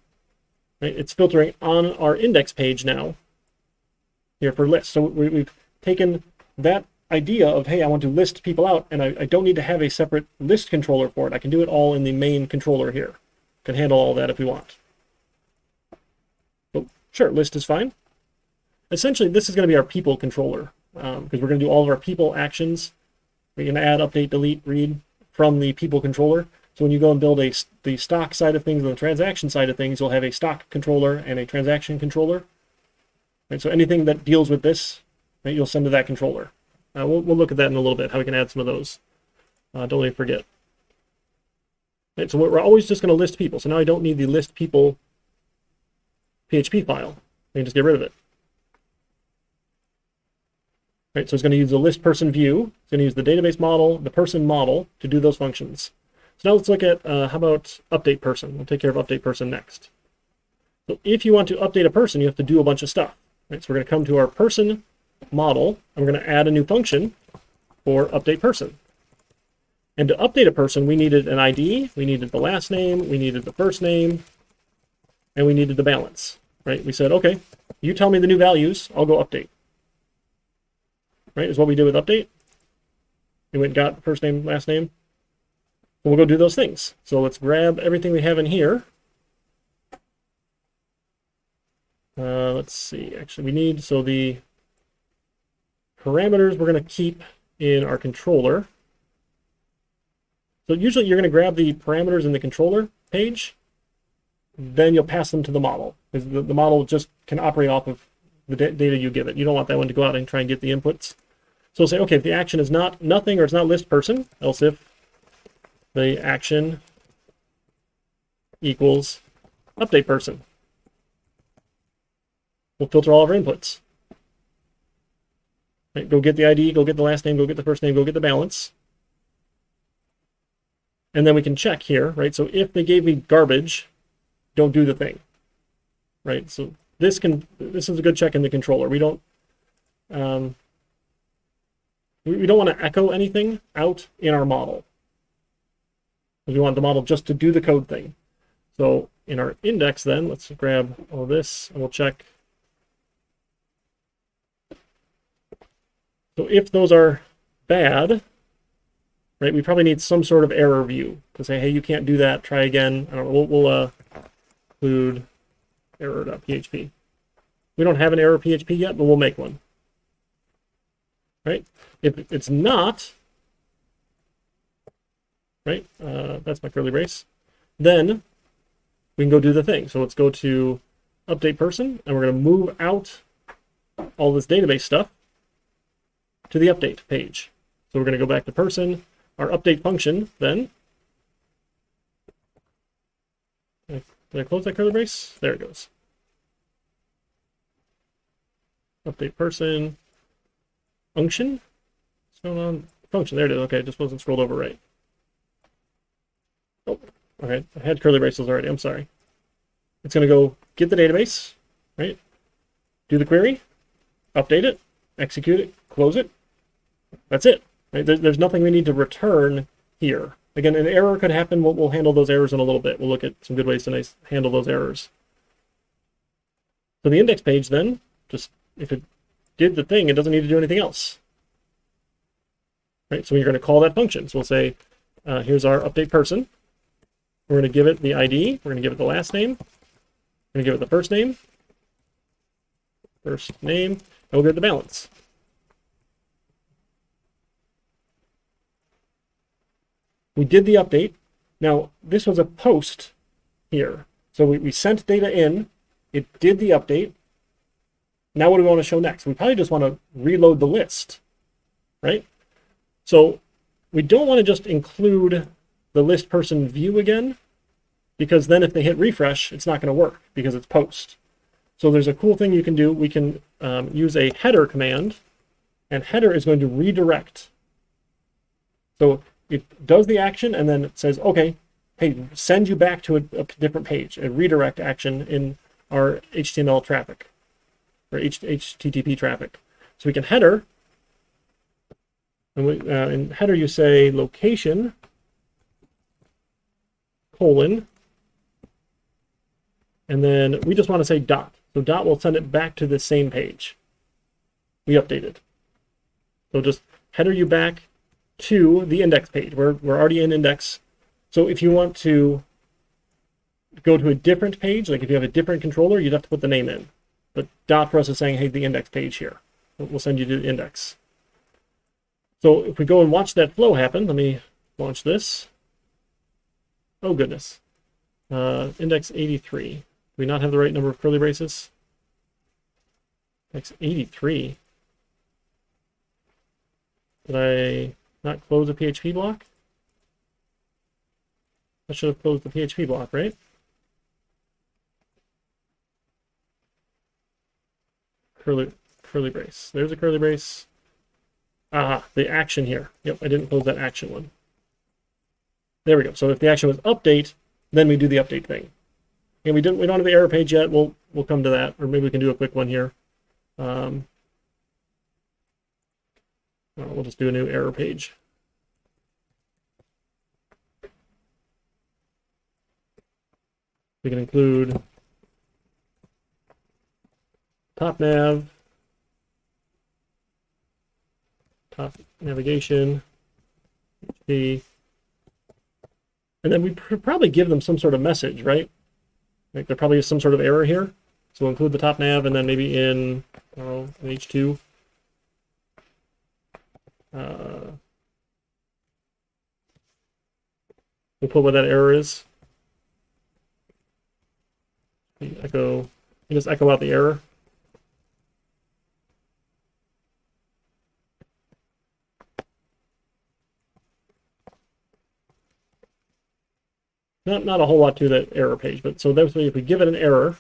right, it's filtering on our index page now here for list. So we've taken that idea of, hey, I want to list people out, and I don't need to have a separate list controller for it. I can do it all in the main controller here. Can handle all that if we want. But sure, list is fine. Essentially, this is going to be our people controller, because we're going to do all of our people actions. We can add, update, delete, read from the people controller. So when you go and build the stock side of things and the transaction side of things, you'll have a stock controller and a transaction controller. Right, so anything that deals with this, right, you'll send to that controller. We'll look at that in a little bit, how we can add some of those. Don't let me forget. Right, so we're always just going to list people. So now I don't need the list people PHP file. I can just get rid of it. Right, so it's going to use the list person view. It's going to use the database model, the person model to do those functions. So now let's look at, how about update person? We'll take care of update person next. So if you want to update a person, you have to do a bunch of stuff. Right? So we're going to come to our person model, and we're going to add a new function for update person. And to update a person, we needed an ID, we needed the last name, we needed the first name, and we needed the balance. Right? We said, okay, you tell me the new values, I'll go update. Right? Is what we did with update. We went and got first name, last name. We'll go do those things. So let's grab everything we have in here. Let's see, actually we need, so the parameters we're going to keep in our controller. So usually you're going to grab the parameters in the controller page, then you'll pass them to the model, because the model just can operate off of the data you give it. You don't want that one to go out and try and get the inputs. So we'll say, okay, if the action is not nothing or it's not list person, else if the action equals update person. We'll filter all of our inputs. Right, go get the ID, go get the last name, go get the first name, go get the balance. And then we can check here, right? So if they gave me garbage, don't do the thing. Right? So this is a good check in the controller. We don't want to echo anything out in our model. We want the model just to do the code thing. So in our index then, let's grab all this and we'll check. So if those are bad, right, we probably need some sort of error view to say, hey, you can't do that, try again. I don't know, we'll include error.php. We don't have an error PHP yet, but we'll make one. Right? If it's not, right, that's my curly brace, then we can go do the thing. So let's go to update person, and we're going to move out all this database stuff to the update page. So we're going to go back to person, our update function then. Did I close that curly brace? There it goes. Update person, function. What's going on? Function, there it is. Okay, it just wasn't scrolled over right. Oh, okay, I had curly braces already, I'm sorry. It's going to go get the database, right? Do the query, update it, execute it, close it. That's it. Right? There's nothing we need to return here. Again, an error could happen. We'll handle those errors in a little bit. We'll look at some good ways to handle those errors. So the index page then, just if it did the thing, it doesn't need to do anything else. Right? So you're going to call that function. So we'll say, here's our update person. We're going to give it the ID. We're going to give it the last name. We're going to give it the first name, and we'll get the balance. We did the update. Now, this was a post here. So we sent data in. It did the update. Now what do we want to show next? We probably just want to reload the list, right? So we don't want to just include the list person view again, because then if they hit refresh, it's not going to work because it's post. So there's a cool thing you can do. We can use a header command, and header is going to redirect. So it does the action and then it says, okay, hey, send you back to a different page, a redirect action in our HTML traffic or HTTP traffic. So we can header, and in header you say location, colon, and then we just want to say dot. So dot will send it back to the same page we updated. So just header you back to the index page. We're already in index. So if you want to go to a different page, like if you have a different controller, you'd have to put the name in. But dot for us is saying, hey, the index page here. We'll send you to the index. So if we go and watch that flow happen, let me launch this. Oh, goodness. Index 83. Do we not have the right number of curly braces? Index 83. Did I not close a PHP block? I should have closed the PHP block, right? Curly brace. There's a curly brace. Ah, the action here. Yep, I didn't close that action one. There we go. So if the action was update, then we do the update thing. And we don't have the error page yet. We'll come to that, or maybe we can do a quick one here. We'll just do a new error page. We can include top nav, top navigation, PHP, and then we probably give them some sort of message, right? Like there probably is some sort of error here. So we'll include the top nav, and then maybe in H2. We'll put what that error is. Echo, you just echo out the error. Not a whole lot to that error page, but so that's if we give it an error.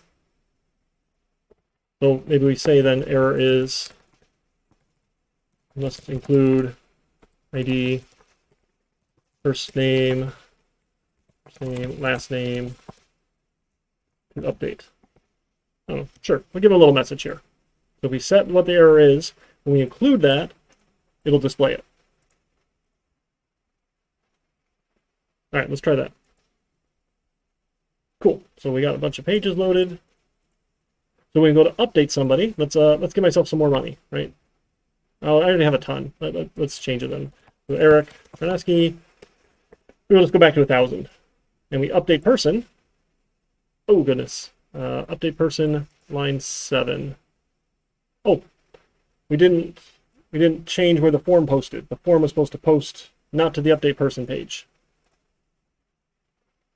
So maybe we say then error is must include ID, first name, last name, and update. Oh, sure, we'll give it a little message here. So if we set what the error is, when we include that, it'll display it. All right, let's try that. Cool. So we got a bunch of pages loaded. So we can go to update somebody. Let's give myself some more money, right? Oh, I already have a ton. Let's change it then. So Eric Fernesky. We'll just go back to 1,000, and we update person. Oh goodness. Update person line 7. Oh, we didn't change where the form posted. The form was supposed to post not to the update person page.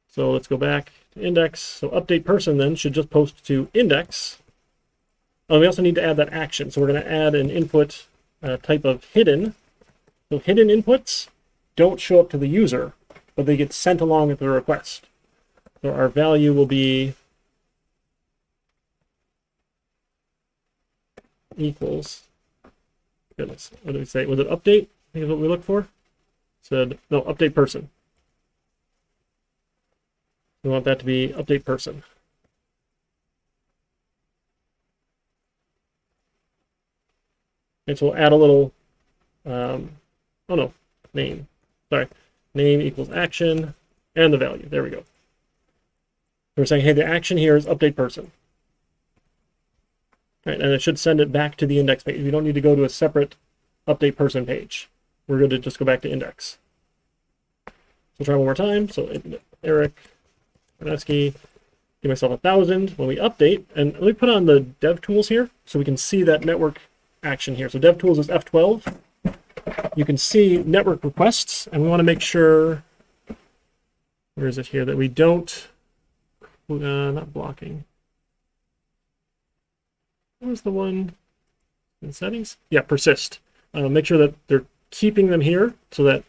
So let's go back to index. So update person then should just post to index. Oh, we also need to add that action. So we're going to add an input type of hidden. So hidden inputs don't show up to the user, but they get sent along with the request. So our value will be equals, goodness, what did we say? Was it update? I think is what we look for. Said, no, update person. We want that to be update person. And so we'll add a little, name. Sorry, name equals action and the value. There we go. We're saying, hey, the action here is update person. All right, and it should send it back to the index page. We don't need to go to a separate update person page. We're going to just go back to index. So try one more time. So Eric Fernesky, give myself 1,000 when we update, and let me put on the dev tools here so we can see that network action here. So dev tools is F12. You can see network requests, and we want to make sure, where is it here, that we don't, not blocking. What was the one in settings? Yeah, persist. Make sure that they're keeping them here so that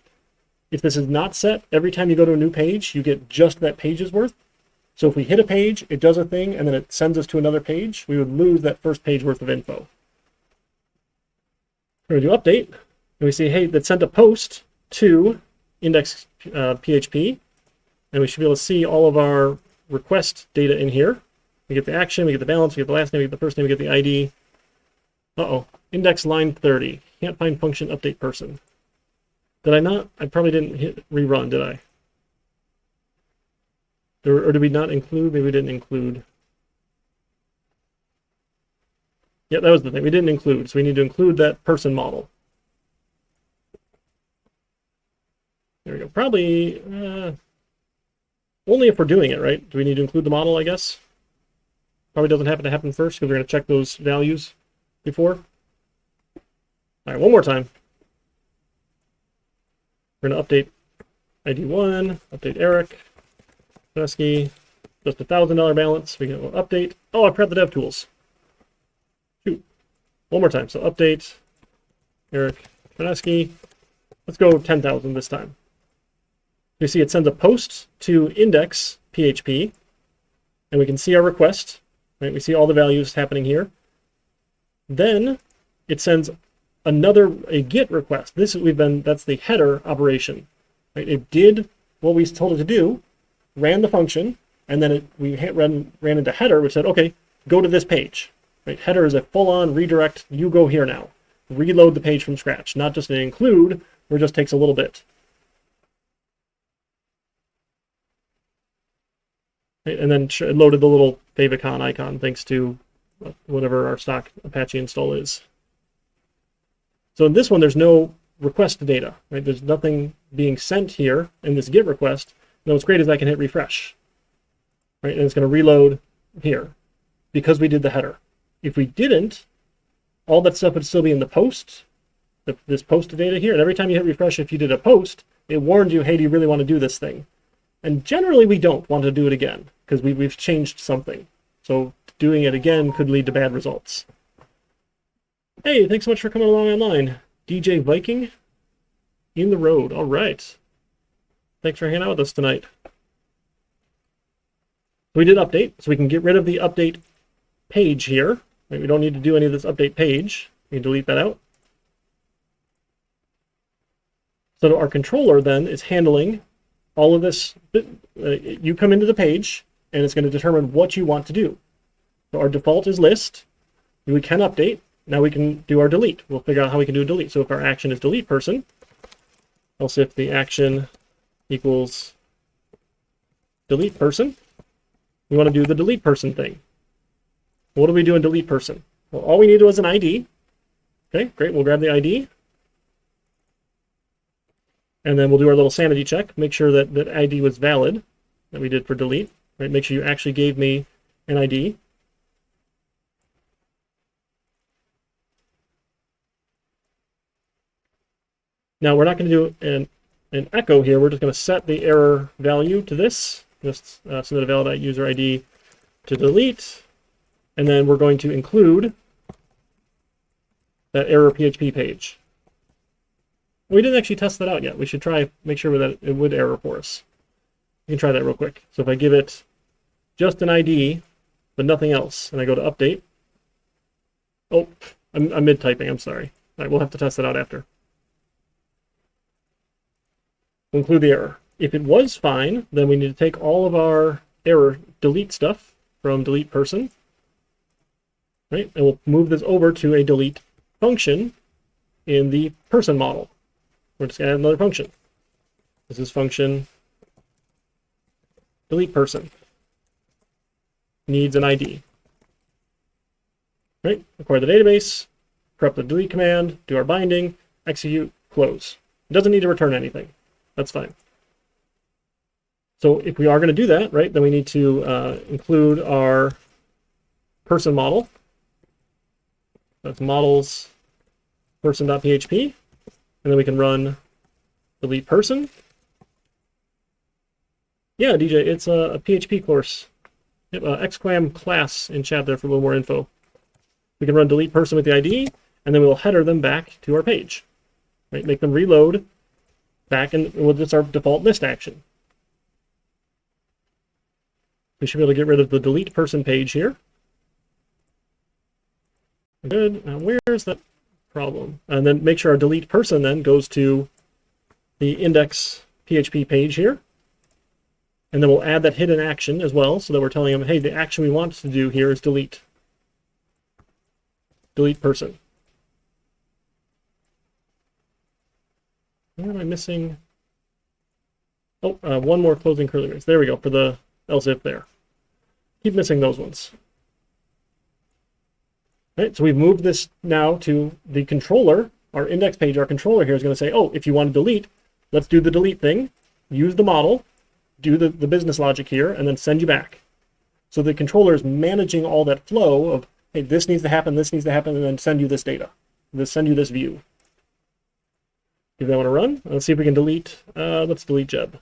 if this is not set, every time you go to a new page, you get just that page's worth. So if we hit a page, it does a thing, and then it sends us to another page, we would lose that first page worth of info. We're going to do update, and we see, hey, that sent a post to index PHP, and we should be able to see all of our request data in here. We get the action, we get the balance, we get the last name, we get the first name, we get the ID. Uh-oh, index line 30. Can't find function update person. Did I not? I probably didn't hit rerun, did I? Or did we not include? Maybe we didn't include. Yeah, that was the thing. We didn't include, so we need to include that person model. There we go. Probably only if we're doing it, right? Do we need to include the model, I guess? Probably doesn't happen to happen first because we're going to check those values before. All right, one more time. We're going to update ID1, update Eric Fernesky, just $1,000 balance. We can update. Oh, I forgot the dev tools. Shoot. One more time. So update Eric Fernesky. Let's go 10,000 this time. You see it sends a post to index PHP, and we can see our request. Right? We see all the values happening here. Then it sends a GET request. That's the header operation. Right? It did what we told it to do, ran the function, and then we ran into header, which said, okay, go to this page. Right? Header is a full-on redirect. You go here now. Reload the page from scratch, not just an include, where it just takes a little bit. Right? And then it loaded the little favicon icon thanks to whatever our stock Apache install is. So in this one, there's no request data. Right? There's nothing being sent here in this GET request. Now what's great is I can hit refresh. Right? And it's going to reload here because we did the header. If we didn't, all that stuff would still be in the post, this post data here. And every time you hit refresh, if you did a post, it warned you, hey, do you really want to do this thing? And generally, we don't want to do it again because we've changed something. So doing it again could lead to bad results. Hey, thanks so much for coming along online. DJ Viking in the road. All right. Thanks for hanging out with us tonight. We did update, so we can get rid of the update page here. Right, we don't need to do any of this update page. We can delete that out. So our controller then is handling all of this. You come into the page, and it's going to determine what you want to do. So our default is list. We can update. Now we can do our delete. We'll figure out how we can do a delete. So if our action is delete person, else if the action equals delete person, we want to do the delete person thing. What do we do in delete person? Well, all we needed was an ID. Okay, great. We'll grab the ID. And then we'll do our little sanity check. Make sure that that ID was valid that we did for delete. Right? Make sure you actually gave me an ID. Now we're not going to do an echo here. We're just going to set the error value to this. Just submit a valid user ID to delete. And then we're going to include that error PHP page. We didn't actually test that out yet. We should make sure that it would error for us. You can try that real quick. So if I give it just an ID, but nothing else, and I go to update. Oh, I'm mid-typing, I'm sorry. All right, we'll have to test that out after. We'll include the error. If it was fine, then we need to take all of our error delete stuff from delete person. Right? And we'll move this over to a delete function in the person model. We're just going to add another function. This is function delete person. Needs an ID. Right? Acquire the database, corrupt the delete command, do our binding, execute, close. It doesn't need to return anything. That's fine. So if we are going to do that, right, then we need to include our person model. That's models person.php, and then we can run delete person. Yeah, DJ, it's a PHP course. Yep, exclam class in chat there for a little more info. We can run delete person with the ID, and then we'll header them back to our page. Right, make them reload back, and it's our default list action. We should be able to get rid of the delete person page here. Good. Now where's that problem? And then make sure our delete person then goes to the index PHP page here. And then we'll add that hidden action as well, so that we're telling them, hey, the action we want to do here is delete. Delete person. Where am I missing? Oh, one more closing curly brace. There we go, for the else if there. Keep missing those ones. Right, so we've moved this now to the controller, our index page. Our controller here is going to say, oh, if you want to delete, let's do the delete thing, use the model, do the business logic here, and then send you back. So the controller is managing all that flow of, hey, this needs to happen, and then send you this data, send you this view. Give that one a run. Let's see if we can delete, let's delete Jeb.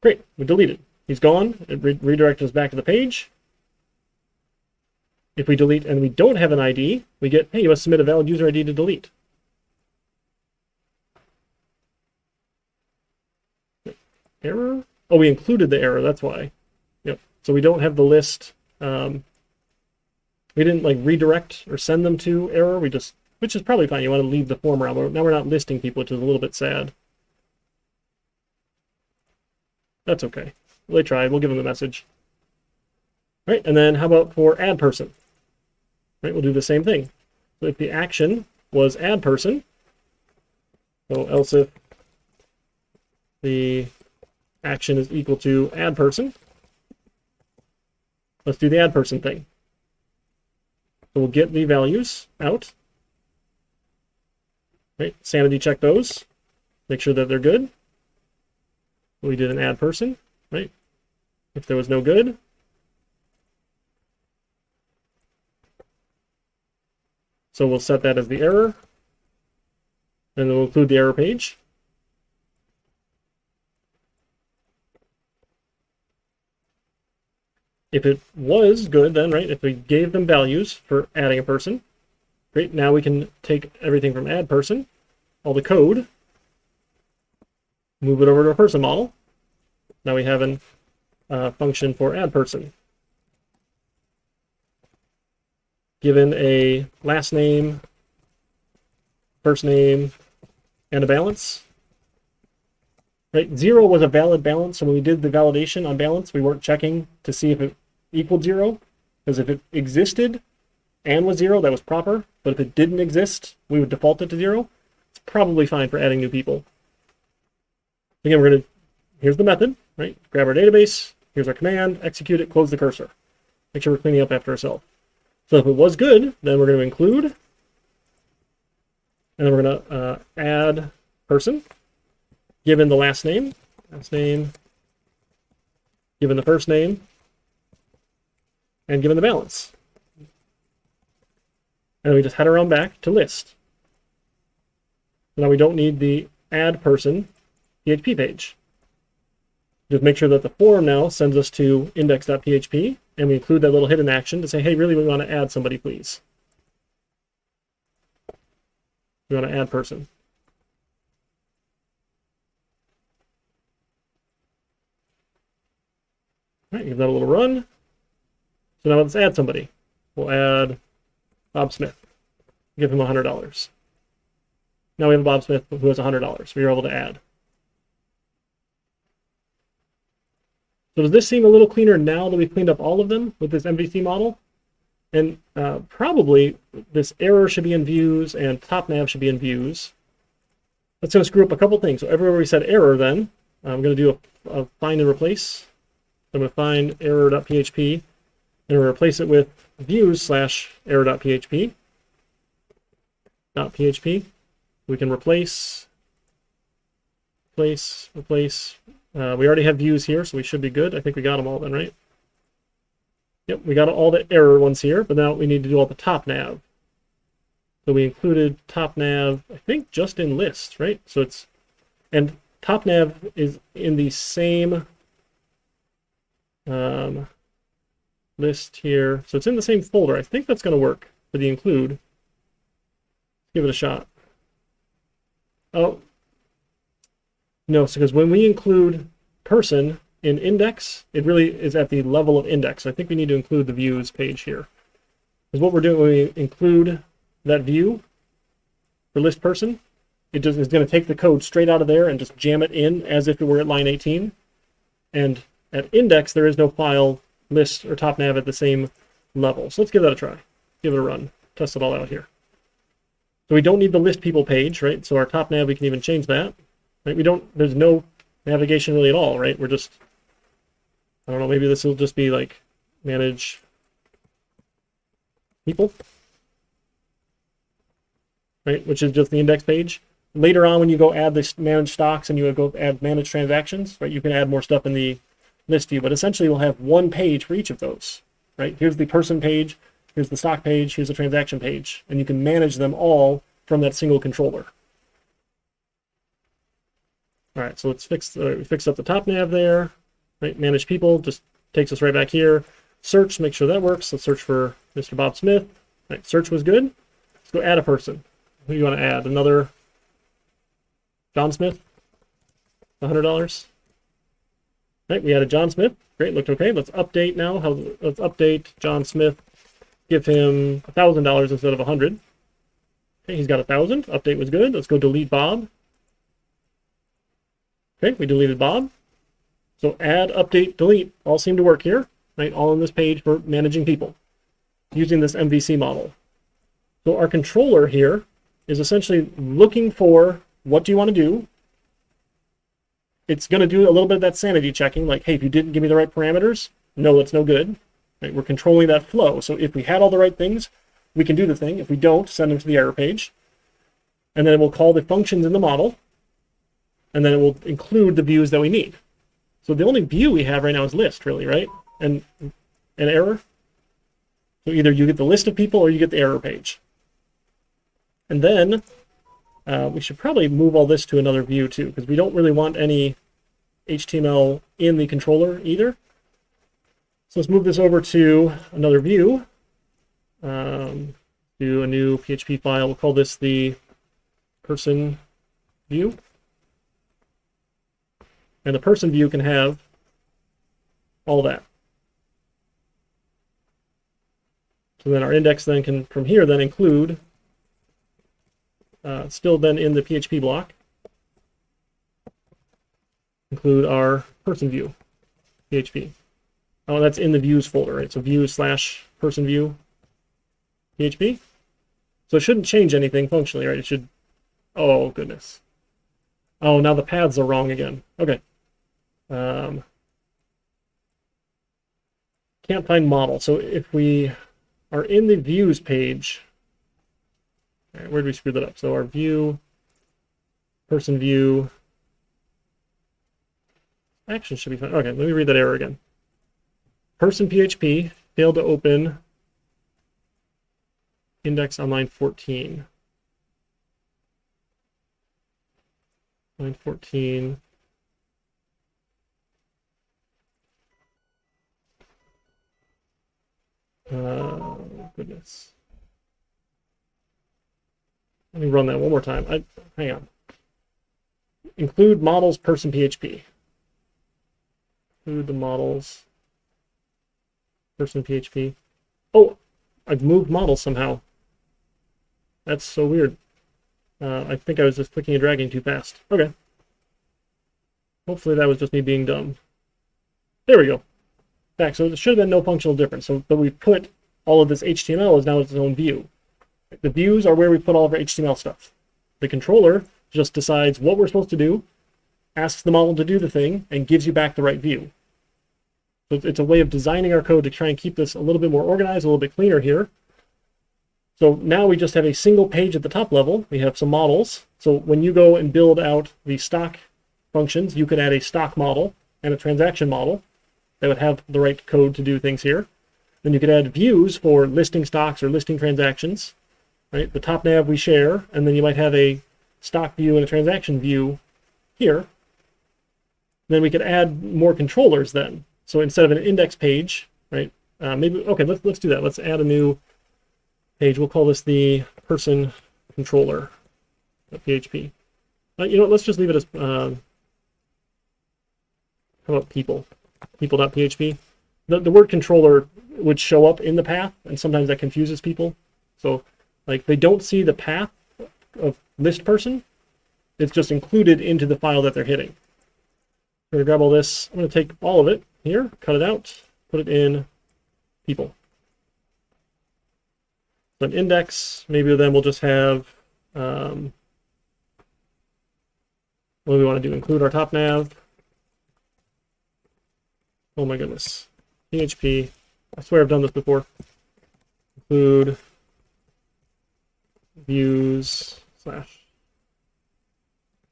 Great, we deleted. He's gone. It redirected us back to the page. If we delete and we don't have an ID, we get, hey, you must submit a valid user ID to delete. Error? Oh, we included the error, that's why. Yep. So we don't have the list. We didn't like redirect or send them to error. We just, which is probably fine. You want to leave the form around. Now we're not listing people, which is a little bit sad. That's okay. Well, they tried. We'll give them the message. Right, and then how about for add person? Right, we'll do the same thing. So if the action was add person, so else if the action is equal to add person, let's do the add person thing. So we'll get the values out. Right, sanity check those. Make sure that they're good. We did an add person, right? If there was no good, so we'll set that as the error, and then we'll include the error page. If it was good, then, right, if we gave them values for adding a person, great, now we can take everything from add person, all the code, move it over to a person model. Now we have a function for add person. Given a last name, first name, and a balance. Right, 0 was a valid balance, so when we did the validation on balance, we weren't checking to see if it equaled 0, because if it existed and was 0, that was proper, but if it didn't exist, we would default it to 0. It's probably fine for adding new people. Again, here's the method, right? Grab our database, here's our command, execute it, close the cursor. Make sure we're cleaning up after ourselves. So if it was good, then we're going to include, and then we're going to add person, given the last name, given the first name, and given the balance. And we just head around back to list. Now we don't need the add person PHP page. Just make sure that the form now sends us to index.php, and we include that little hidden action to say, hey, really, we want to add somebody, please. We want to add person. All right, give that a little run. So now let's add somebody. We'll add Bob Smith. Give him $100. Now we have a Bob Smith who has $100. We were able to add. So does this seem a little cleaner now that we've cleaned up all of them with this MVC model? And probably this error should be in views and top nav should be in views. That's going to screw up a couple things. So everywhere we said error, then I'm going to do a find and replace. I'm going to find error.php and replace it with views/error.php. .php. We can replace. We already have views here, so we should be good. I think we got them all then, right? Yep, we got all the error ones here, but now we need to do all the top nav. So we included top nav, I think, just in list, right? So it's, and top nav is in the same list here. So it's in the same folder. I think that's going to work for the include. Give it a shot. Oh, no, so because when we include person in index, it really is at the level of index. So I think we need to include the views page here. Because what we're doing when we include that view for list person, it just is going to take the code straight out of there and just jam it in as if it were at line 18. And at index, there is no file, list, or top nav at the same level. So let's give that a try. Give it a run. Test it all out here. So we don't need the list people page, right? So our top nav, we can even change that. Right? There's no navigation really at all, right? We're just, I don't know, maybe this will just be like manage people, right? Which is just the index page. Later on, when you go add this manage stocks and you go add manage transactions, right? You can add more stuff in the list view, but essentially we'll have one page for each of those, right? Here's the person page, here's the stock page, here's the transaction page, and you can manage them all from that single controller. All right, so let's fix up the top nav there, right? Manage people just takes us right back here. Search, make sure that works. Let's search for Mr. Bob Smith. Right, search was good. Let's go add a person. Who do you want to add? Another John Smith, $100. Right, we added John Smith. Great, looked okay. Let's update now. Let's update John Smith. Give him $1,000 instead of 100. Okay, he's got 1,000. Update was good. Let's go delete Bob. Okay, we deleted Bob. So add, update, delete all seem to work here, right? All on this page for managing people using this MVC model. So our controller here is essentially looking for what do you want to do. It's going to do a little bit of that sanity checking, like, hey, if you didn't give me the right parameters, no, that's no good. Right? We're controlling that flow. So if we had all the right things, we can do the thing. If we don't, send them to the error page. And then it will call the functions in the model. And then it will include the views that we need. So the only view we have right now is list, really, right? And an error. So either you get the list of people or you get the error page. And then we should probably move all this to another view too, because we don't really want any HTML in the controller either. So let's move this over to another view. Do a new PHP file. We'll call this the person view. And the person view can have all that. So then our index then can, from here, then include, still then in the PHP block, include our person view, PHP. Oh, that's in the views folder, right? So view/person view, PHP. So it shouldn't change anything functionally, right? It should, oh goodness. Oh, now the paths are wrong again. Okay. Can't find model. So if we are in the views page, all right, where did we screw that up? So our view, person view, action should be fine. Okay, let me read that error again. Person PHP failed to open index on line 14. Line 14. Goodness. Let me run that one more time. Hang on. Include models person PHP. Include the models person PHP. Oh, I've moved models somehow. That's so weird. I think I was just clicking and dragging too fast. Okay. Hopefully that was just me being dumb. There we go. Back. So there should have been no functional difference. So, but we've put all of this HTML is now its own view. The views are where we put all of our HTML stuff. The controller just decides what we're supposed to do, asks the model to do the thing, and gives you back the right view. So it's a way of designing our code to try and keep this a little bit more organized, a little bit cleaner here. So now we just have a single page at the top level. We have some models. So when you go and build out the stock functions, you could add a stock model and a transaction model that would have the right code to do things here. Then you could add views for listing stocks or listing transactions. Right? The top nav we share, and then you might have a stock view and a transaction view here. Then we could add more controllers then. So instead of an index page, right? Maybe okay. Let's do that. Let's add a new page. We'll call this the person controller PHP. You know what? Let's just leave it as how about people.php. The word controller would show up in the path, and sometimes that confuses people. So like they don't see the path of list person. It's just included into the file that they're hitting. I'm going to grab all this. I'm going to take all of it here, cut it out, put it in people. So an index, maybe then we'll just have, what do we want to do? Include our top nav. Oh my goodness. PHP. I swear I've done this before. Include views /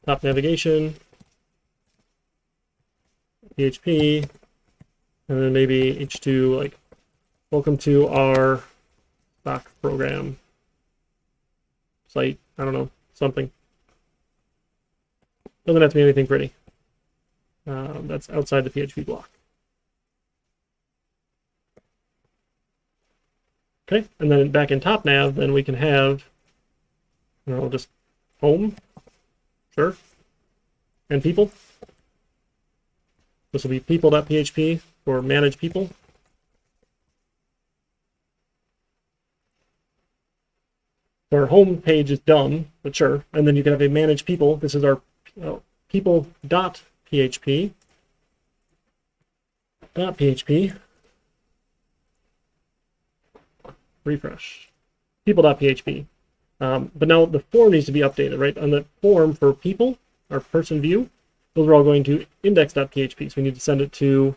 top navigation. PHP. And then maybe H2, like, welcome to our stock program site. I don't know, something. Doesn't have to be anything pretty. That's outside the PHP block. Okay, and then back in top nav, then we can have, you know, just home, sure, and people. This will be people.php for manage people. So our home page is done, but sure. And then you can have a manage people. This is our people.php. people.php. Refresh. People.php. But now the form needs to be updated, right? On the form for people, our person view, those are all going to index.php. So we need to send it to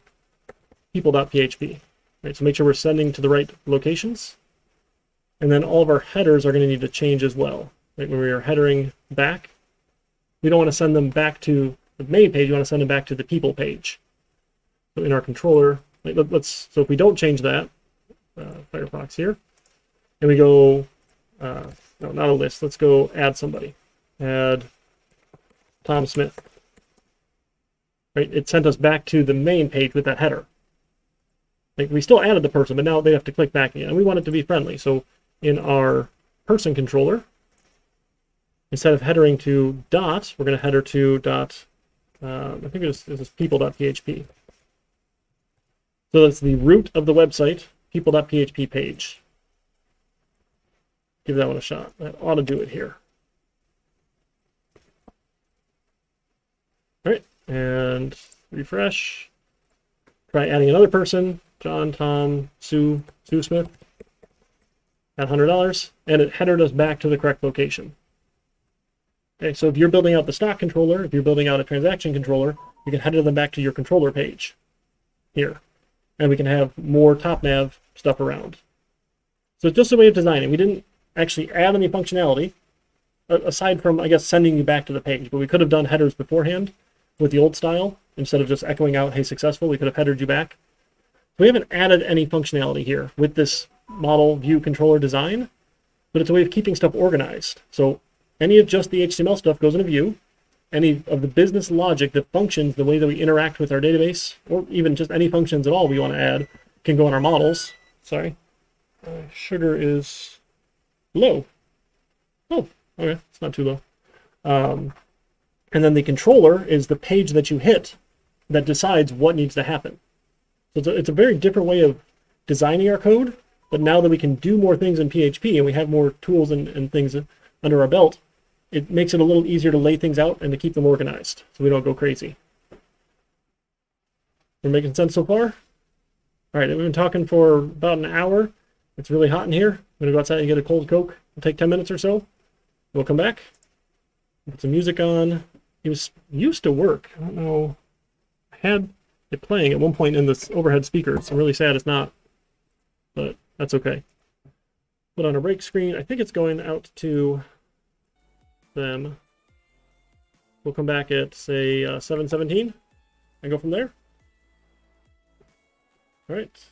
people.php. Right? So make sure we're sending to the right locations. And then all of our headers are going to need to change as well. Right? When we are headering back, we don't want to send them back to the main page. We want to send them back to the people page. So in our controller, so if we don't change that, Firefox here, and we go, no, not a list. Let's go add somebody. Add Tom Smith. Right? It sent us back to the main page with that header. Like we still added the person, but now they have to click back again. And we want it to be friendly. So in our person controller, instead of headering to dot, we're going to header to dot, I think this is people.php. So that's the root of the website, people.php page. Give that one a shot. That ought to do it here. All right, and refresh. Try adding another person, John, Tom, Sue Smith, at $100, and it headed us back to the correct location. Okay, so if you're building out the stock controller, if you're building out a transaction controller, you can header them back to your controller page here. And we can have more top nav stuff around. So it's just a way of designing. We didn't actually add any functionality, aside from, I guess, sending you back to the page. But we could have done headers beforehand with the old style. Instead of just echoing out, hey, successful, we could have headered you back. We haven't added any functionality here with this model view controller design, but it's a way of keeping stuff organized. So any of just the HTML stuff goes in a view. Any of the business logic that functions the way that we interact with our database, or even just any functions at all we want to add, can go in our models. Sorry. Sugar is low. Oh, okay. It's not too low. And then the controller is the page that you hit that decides what needs to happen. So it's a very different way of designing our code, but now that we can do more things in PHP and we have more tools and things under our belt, it makes it a little easier to lay things out and to keep them organized so we don't go crazy. We're making sense so far? All right, we've been talking for about an hour. It's really hot in here. I'm gonna go outside and get a cold Coke. It'll take 10 minutes or so. We'll come back, put some music on. It was used to work. I don't know. I had it playing at one point in this overhead speaker. So I'm really sad it's not, but that's okay. Put on a break screen. I think it's going out to them. We'll come back at, say, 7:17 and go from there. All right.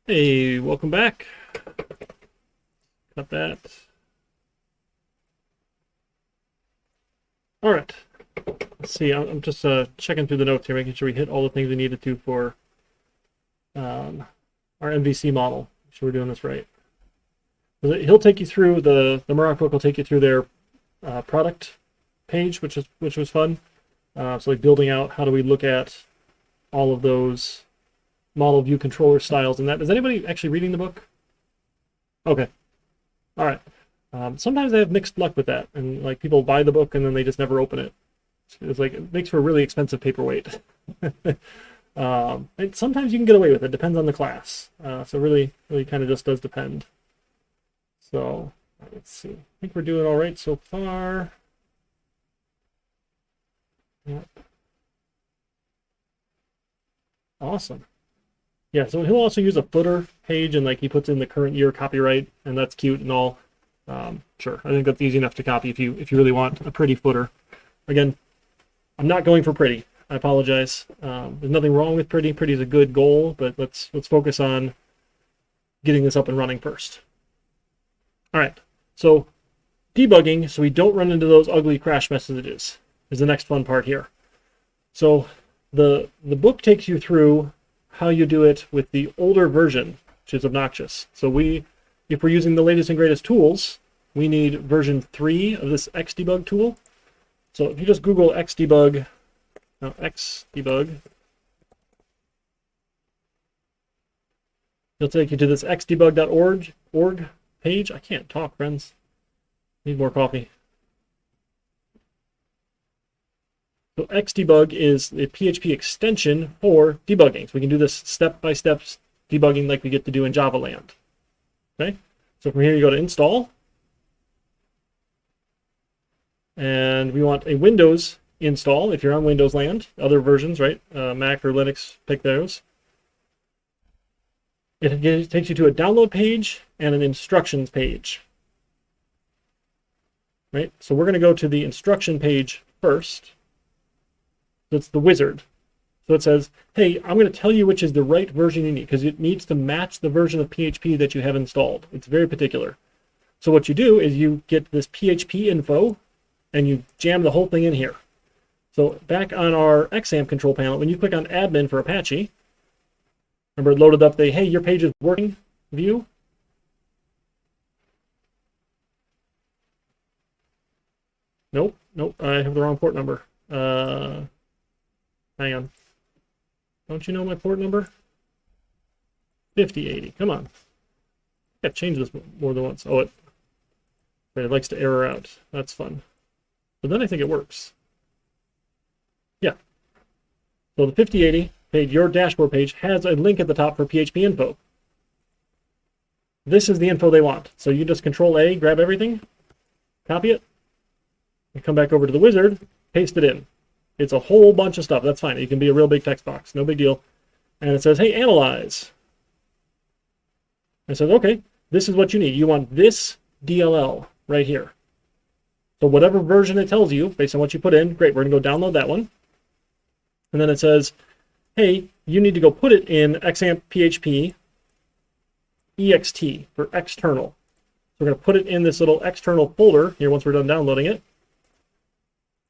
Hey, welcome back. Got that. All right. Let's see. I'm just checking through the notes here, making sure we hit all the things we needed to for our MVC model. Make sure we're doing this right. He'll take you through the Murak book. Will take you through their product page, which was fun. So like building out how do we look at all of those model view controller styles and that. Is anybody actually reading the book? Okay. All right. Sometimes I have mixed luck with that, and like people buy the book and then they just never open it. It's like it makes for a really expensive paperweight. And sometimes you can get away with it. Depends on the class. So really kind of just does depend. So let's see. I think we're doing all right so far. Yep. Awesome. Yeah, so he'll also use a footer page, and like he puts in the current year copyright, and that's cute and all. Sure, I think that's easy enough to copy if you really want a pretty footer. Again, I'm not going for pretty. I apologize. There's nothing wrong with pretty. Pretty is a good goal, but let's focus on getting this up and running first. All right, so debugging so we don't run into those ugly crash messages is the next fun part here. So the book takes you through how you do it with the older version, which is obnoxious. So if we're using the latest and greatest tools, we need version 3 of this Xdebug tool. So if you just Google Xdebug, it'll take you to this xdebug.org page. I can't talk, friends. Need more coffee. So Xdebug is the PHP extension for debugging. So we can do this step-by-step debugging like we get to do in Java land. Okay, so from here you go to install. And we want a Windows install if you're on Windows land. Other versions, right? Mac or Linux, pick those. It takes you to a download page and an instructions page. Right? So we're going to go to the instruction page first. That's the wizard. So it says, hey, I'm going to tell you which is the right version you need, because it needs to match the version of PHP that you have installed. It's very particular. So what you do is you get this PHP info, and you jam the whole thing in here. So back on our XAMPP control panel, when you click on admin for Apache, remember it loaded up the, hey, your page is working view. Nope, I have the wrong port number. Hang on. Don't you know my port number? 5080. Come on. I've changed this more than once. Oh, it likes to error out. That's fun. But then I think it works. Yeah. So the 5080 page, your dashboard page, has a link at the top for PHP info. This is the info they want. So you just Control A, grab everything, copy it, and come back over to the wizard, paste it in. It's a whole bunch of stuff. That's fine. It can be a real big text box. No big deal. And it says, hey, analyze. I said, okay, this is what you need. You want this DLL right here. So whatever version it tells you, based on what you put in, great, we're going to go download that one. And then it says, hey, you need to go put it in XAMPP PHP ext for external. So we're going to put it in this little external folder here once we're done downloading it.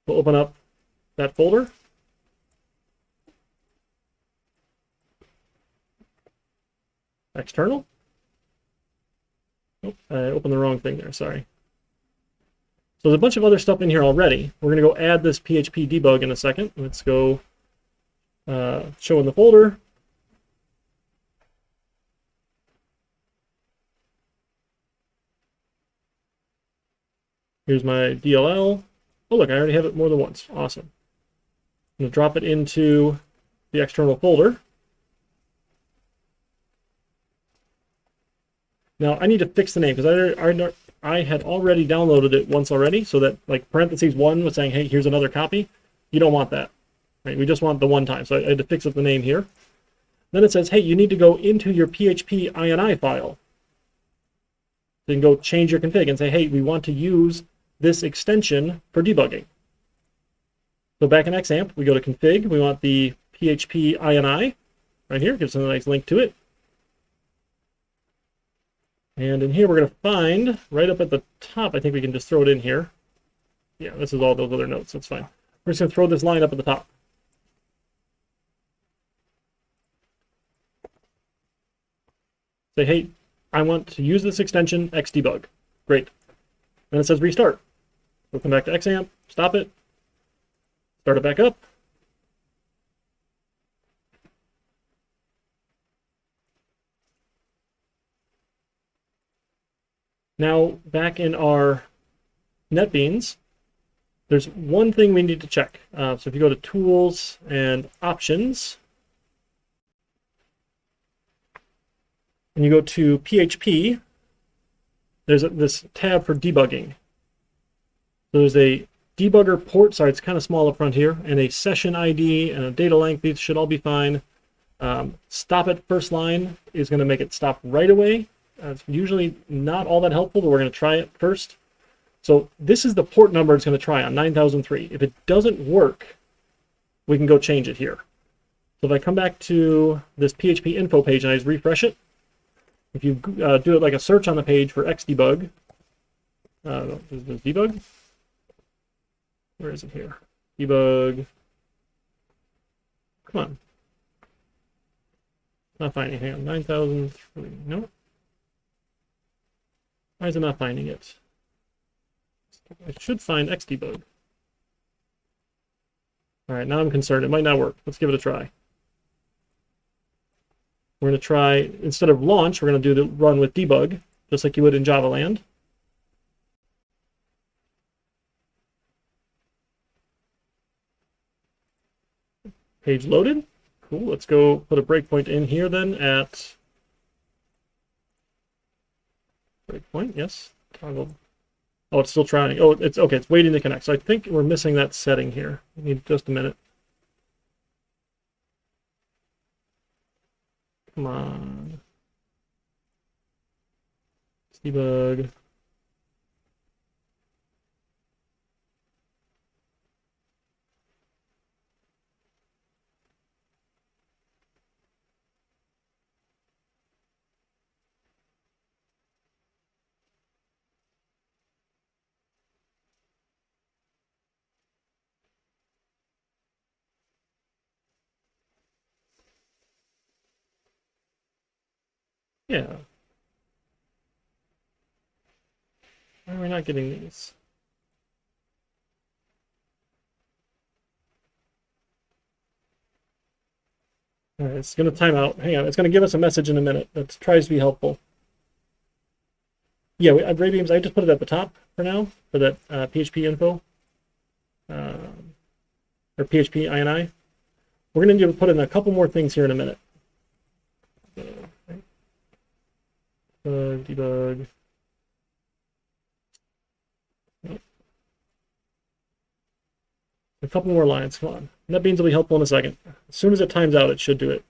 We'll open up that folder. External. Oh, I opened the wrong thing there, sorry. So there's a bunch of other stuff in here already. We're going to go add this PHP debug in a second. Let's go show in the folder. Here's my DLL. Oh, look, I already have it more than once. Awesome. I'm going to drop it into the external folder. Now, I need to fix the name because I had already downloaded it once already, so that like parentheses 1 was saying, hey, here's another copy. You don't want that. Right? We just want the one time. So I had to fix up the name here. Then it says, hey, you need to go into your PHP Ini file. So you can go change your config and say, hey, we want to use this extension for debugging. So back in XAMPP, we go to config. We want the PHP Ini right here. Gives us a nice link to it. And in here, we're going to find, right up at the top, I think we can just throw it in here. Yeah, this is all those other notes. That's fine. We're just going to throw this line up at the top. Say, hey, I want to use this extension, xdebug. Great. Then it says restart. We'll come back to xamp, stop it, start it back up. Now, back in our NetBeans, there's one thing we need to check. So if you go to Tools and Options, and you go to PHP, there's this tab for debugging. So there's a debugger port, sorry, it's kind of small up front here, and a session ID and a data length. These should all be fine. Stop at first line is going to make it stop right away. It's usually not all that helpful, but we're going to try it first. So this is the port number it's going to try on, 9003. If it doesn't work, we can go change it here. So if I come back to this PHP info page and I just refresh it, if you do it like a search on the page for xdebug, is this debug? Where is it here? Debug. Come on. Not finding. Hang on. 9003. No. Why is it not finding it? I should find xdebug. All right, now I'm concerned. It might not work. Let's give it a try. We're going to try, instead of launch, we're going to do the run with debug, just like you would in Java land. Page loaded. Cool. Let's go put a breakpoint in here then at breakpoint. Yes. Toggle. Oh, it's still trying. Oh, it's okay. It's waiting to connect. So I think we're missing that setting here. We need just a minute. Come on. Debug. Yeah. Why are we not getting these? All right, it's going to time out. Hang on, it's going to give us a message in a minute that tries to be helpful. Yeah, RayBeams, I just put it at the top for now, for that PHP info, or PHP Ini. We're going to need to put in a couple more things here in a minute. Debug. A couple more lines, come on. NetBeans will be helpful in a second. As soon as it times out, it should do it.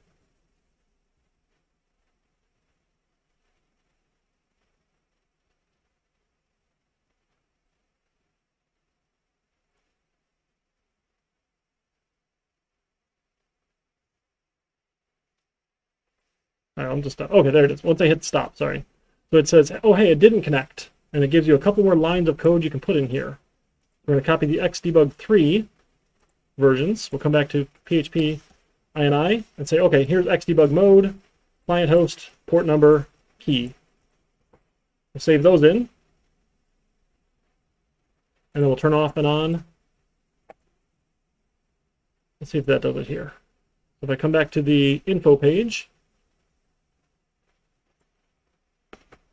All right, I'm just okay, there it is. Once I hit stop, sorry. So it says, oh, hey, it didn't connect. And it gives you a couple more lines of code you can put in here. We're going to copy the xdebug 3 versions. We'll come back to PHP Ini and say, okay, here's xdebug mode, client host, port number, key. We'll save those in. And then we'll turn off and on. Let's see if that does it here. If I come back to the info page,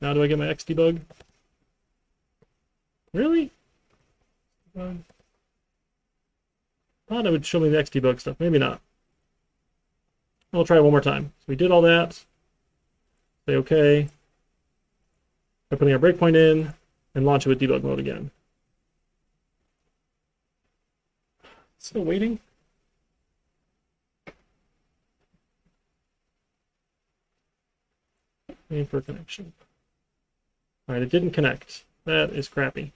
now do I get my xdebug? Really? Thought it would show me the xdebug stuff. Maybe not. I'll try it one more time. So we did all that. Say OK. By putting our breakpoint in and launch it with debug mode again. Still waiting. Waiting for a connection. All right, it didn't connect. That is crappy.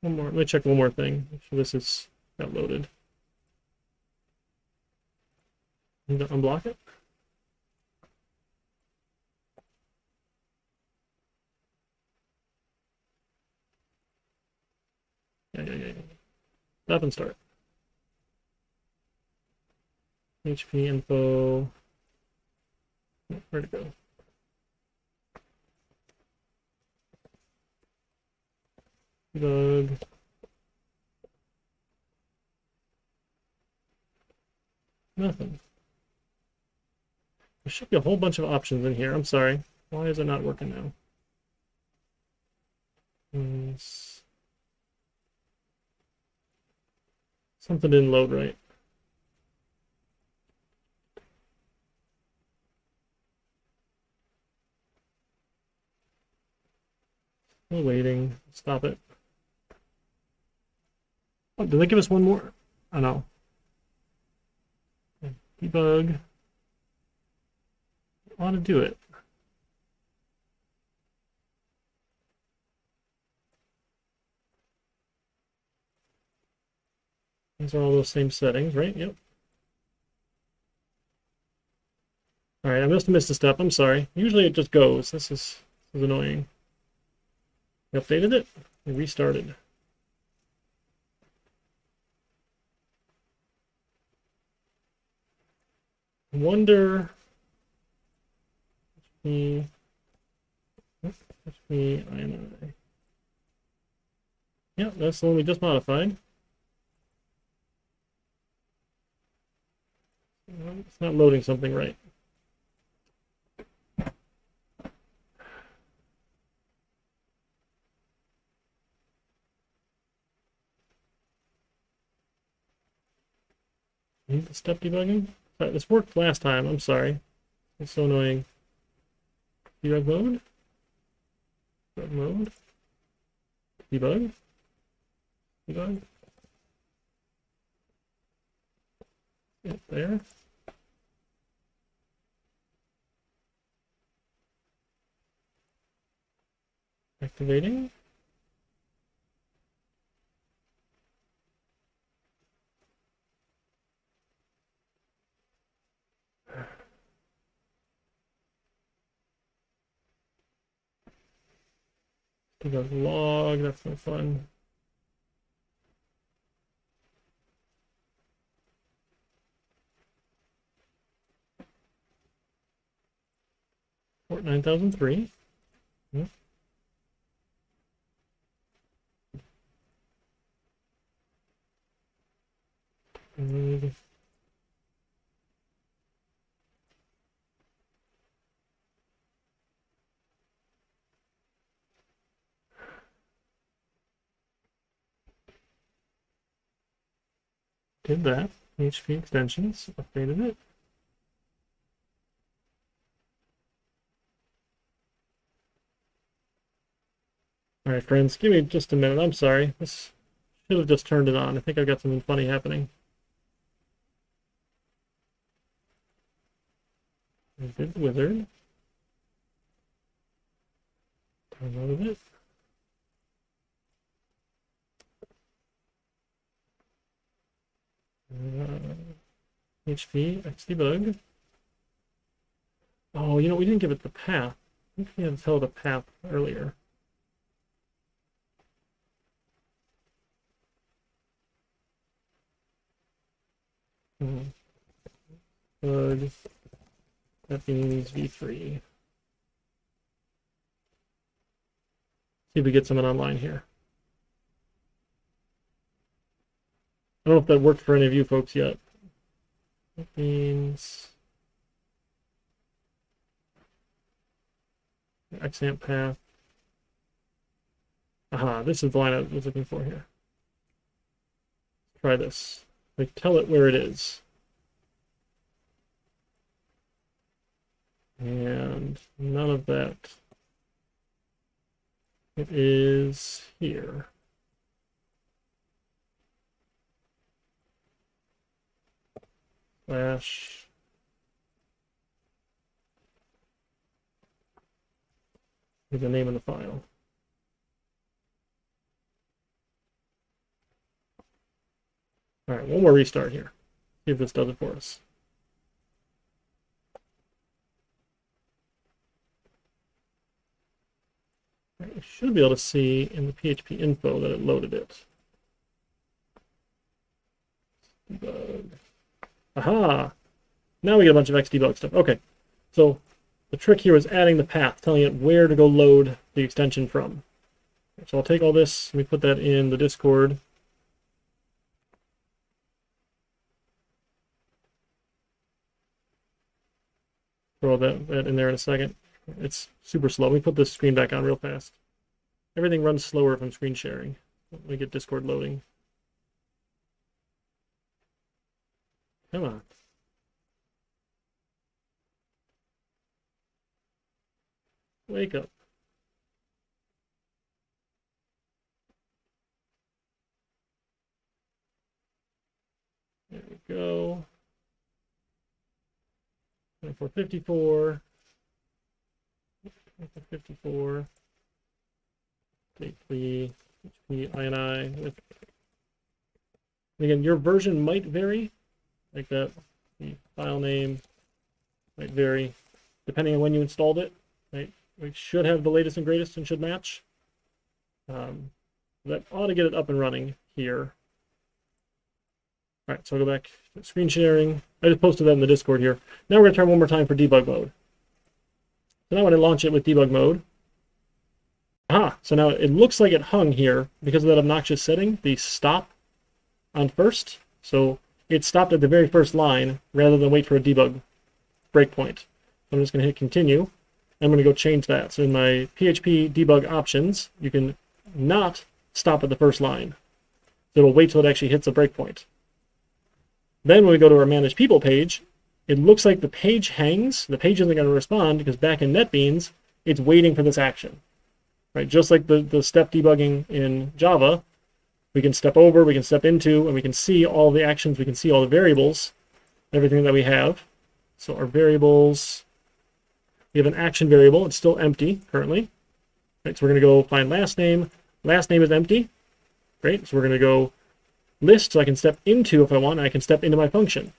One more. Let me check one more thing. Make sure this is got loaded. Need to unblock it. Yeah. Stop and start. HP info. Where'd it go? Debug. Nothing. There should be a whole bunch of options in here. I'm sorry. Why is it not working now? Something didn't load right. Still waiting. Stop it. Oh, did they give us one more? Oh no. Debug. I want to do it. These are all those same settings, right? Yep. All right, I must have missed a step. I'm sorry. Usually it just goes. This is annoying. We updated it. We restarted. Wonder. PHP Ini. Yeah, that's the one we just modified. It's not loading something right. Need the step debugging? Sorry, this worked last time. I'm sorry. It's so annoying. Debug mode? Debug mode? Debug? Debug? Yep, there. Activating. Debug log, that's no fun. Port 9003. Yep. And did that. PHP extensions, updated it. All right, friends, give me just a minute. I'm sorry. This should have just turned it on. I think I've got something funny happening. I did the wizard. Downloaded it. PHP xdebug. Oh, you know, we didn't give it the path. I think we had to tell it the path earlier. Bug. That means v3. See if we get someone online here. I don't know if that worked for any of you folks yet. That means XAMPP path. Aha, this is the line I was looking for here. Try this. Like, tell it where it is. And none of that. It is here. Slash. With the name of the file. All right, one more restart here. See if this does it for us. I should be able to see in the PHP info that it loaded it. Debug. Aha! Now we get a bunch of Xdebug stuff. Okay, so the trick here was adding the path, telling it where to go load the extension from. So I'll take all this, let me put that in the Discord. Throw that in there in a second. It's super slow. Let me put this screen back on real fast. Everything runs slower if I'm screen sharing. Let me get Discord loading. Come on. Wake up. There we go. 2454. 54. Take the PHP Ini with. Again, your version might vary, like that. The file name might vary depending on when you installed it. Right, we should have the latest and greatest and should match. That ought to get it up and running here. All right, so I'll go back to screen sharing. I just posted that in the Discord here. Now we're going to try one more time for debug mode. So now when I launch it with debug mode, so now it looks like it hung here because of that obnoxious setting, the stop on first. So it stopped at the very first line rather than wait for a debug breakpoint. I'm just going to hit continue. I'm going to go change that. So in my PHP debug options, you can not stop at the first line. So it'll wait till it actually hits a breakpoint. Then when we go to our Manage People page, it looks like the page hangs. The page isn't going to respond because back in NetBeans, it's waiting for this action. Right? Just like the step debugging in Java, we can step over, we can step into, and we can see all the actions, we can see all the variables, everything that we have. So our variables, we have an action variable. It's still empty currently. Right, so we're going to go find last name. Last name is empty. Great. So we're going to go list, so I can step into if I want, and I can step into my function.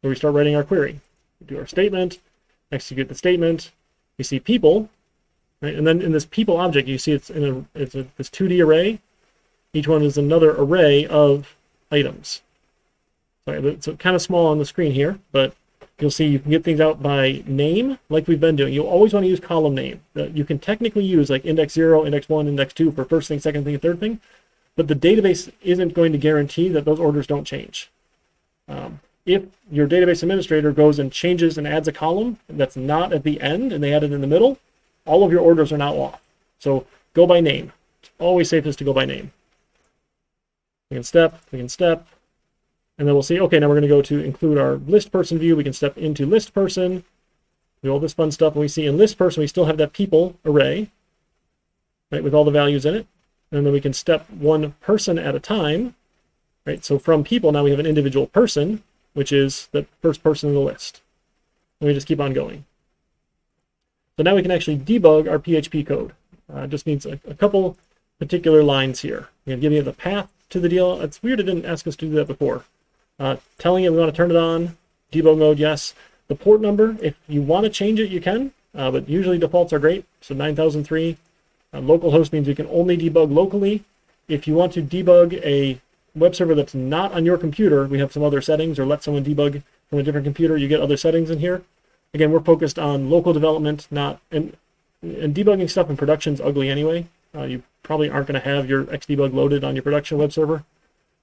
So we start writing our query. We do our statement, execute the statement. We see people, right? And then in this people object, you see it's this 2D array. Each one is another array of items. Sorry, it's kind of small on the screen here, but you'll see you can get things out by name, like we've been doing. You'll always want to use column name. You can technically use like index 0, index 1, index 2 for first thing, second thing, third thing, but the database isn't going to guarantee that those orders don't change. If your database administrator goes and changes and adds a column that's not at the end and they add it in the middle, all of your orders are now off. So go by name. It's always safest to go by name. We can step, and then we'll see, okay, now we're going to go to include our list person view. We can step into list person, do all this fun stuff, and we see in list person we still have that people array, right, with all the values in it. And then we can step one person at a time, right? So from people, now we have an individual person, which is the first person in the list. And we just keep on going. So now we can actually debug our PHP code. Just needs a couple particular lines here. I'm going to give you the path to the deal. It's weird it didn't ask us to do that before. Telling it we want to turn it on, debug mode, yes. The port number, if you want to change it, you can, but usually defaults are great. So 9003. Localhost means we can only debug locally. If you want to debug a web server that's not on your computer, we have some other settings, or let someone debug from a different computer, you get other settings in here. Again, we're focused on local development, and debugging stuff in production is ugly anyway. You probably aren't going to have your Xdebug loaded on your production web server.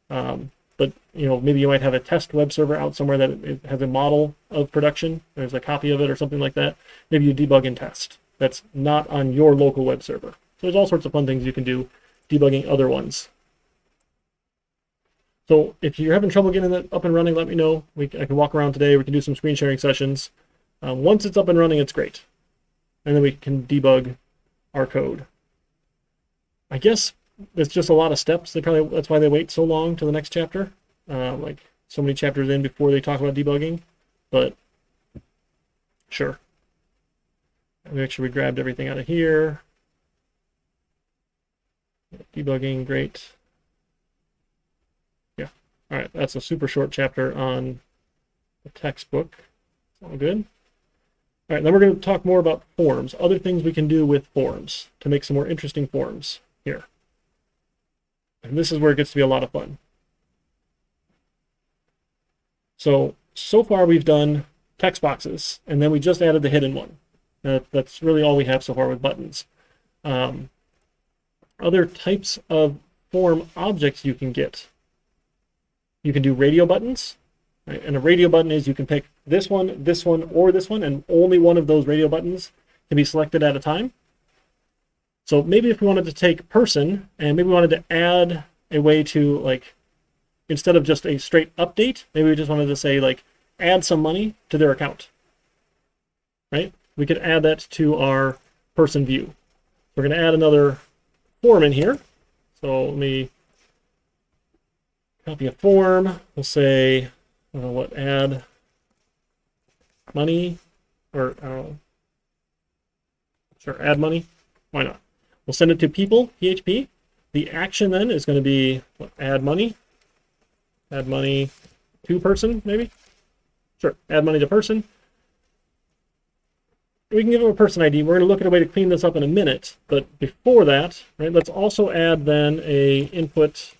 But maybe you might have a test web server out somewhere that it has a model of production. There's a copy of it or something like that. Maybe you debug and test. That's not on your local web server. So there's all sorts of fun things you can do debugging other ones. So if you're having trouble getting that up and running, let me know. I can walk around today. We can do some screen sharing sessions. Once it's up and running, it's great. And then we can debug our code. I guess it's just a lot of steps. That's why they wait so long to the next chapter. Like so many chapters in before they talk about debugging. But sure. Make sure we grabbed everything out of here. Debugging, great. Yeah. All right, that's a super short chapter on the textbook. It's all good. All right, then we're going to talk more about forms, other things we can do with forms to make some more interesting forms here. And this is where it gets to be a lot of fun. So far we've done text boxes, and then we just added the hidden one. That's really all we have so far with buttons. Other types of form objects you can get. You can do radio buttons, right? And a radio button is you can pick this one, or this one, and only one of those radio buttons can be selected at a time. So maybe if we wanted to take person, and maybe we wanted to add a way to, like, instead of just a straight update, maybe we just wanted to say, like, add some money to their account, right? We could add that to our person view. We're going to add another form in here. So let me copy a form. We'll say, add money, or I don't know. Sure, add money. Why not? We'll send it to people, PHP. The action then is going to be add money. Add money to person, maybe? Sure, add money to person. We can give them a person ID. We're going to look at a way to clean this up in a minute. But before that, right, let's also add then a input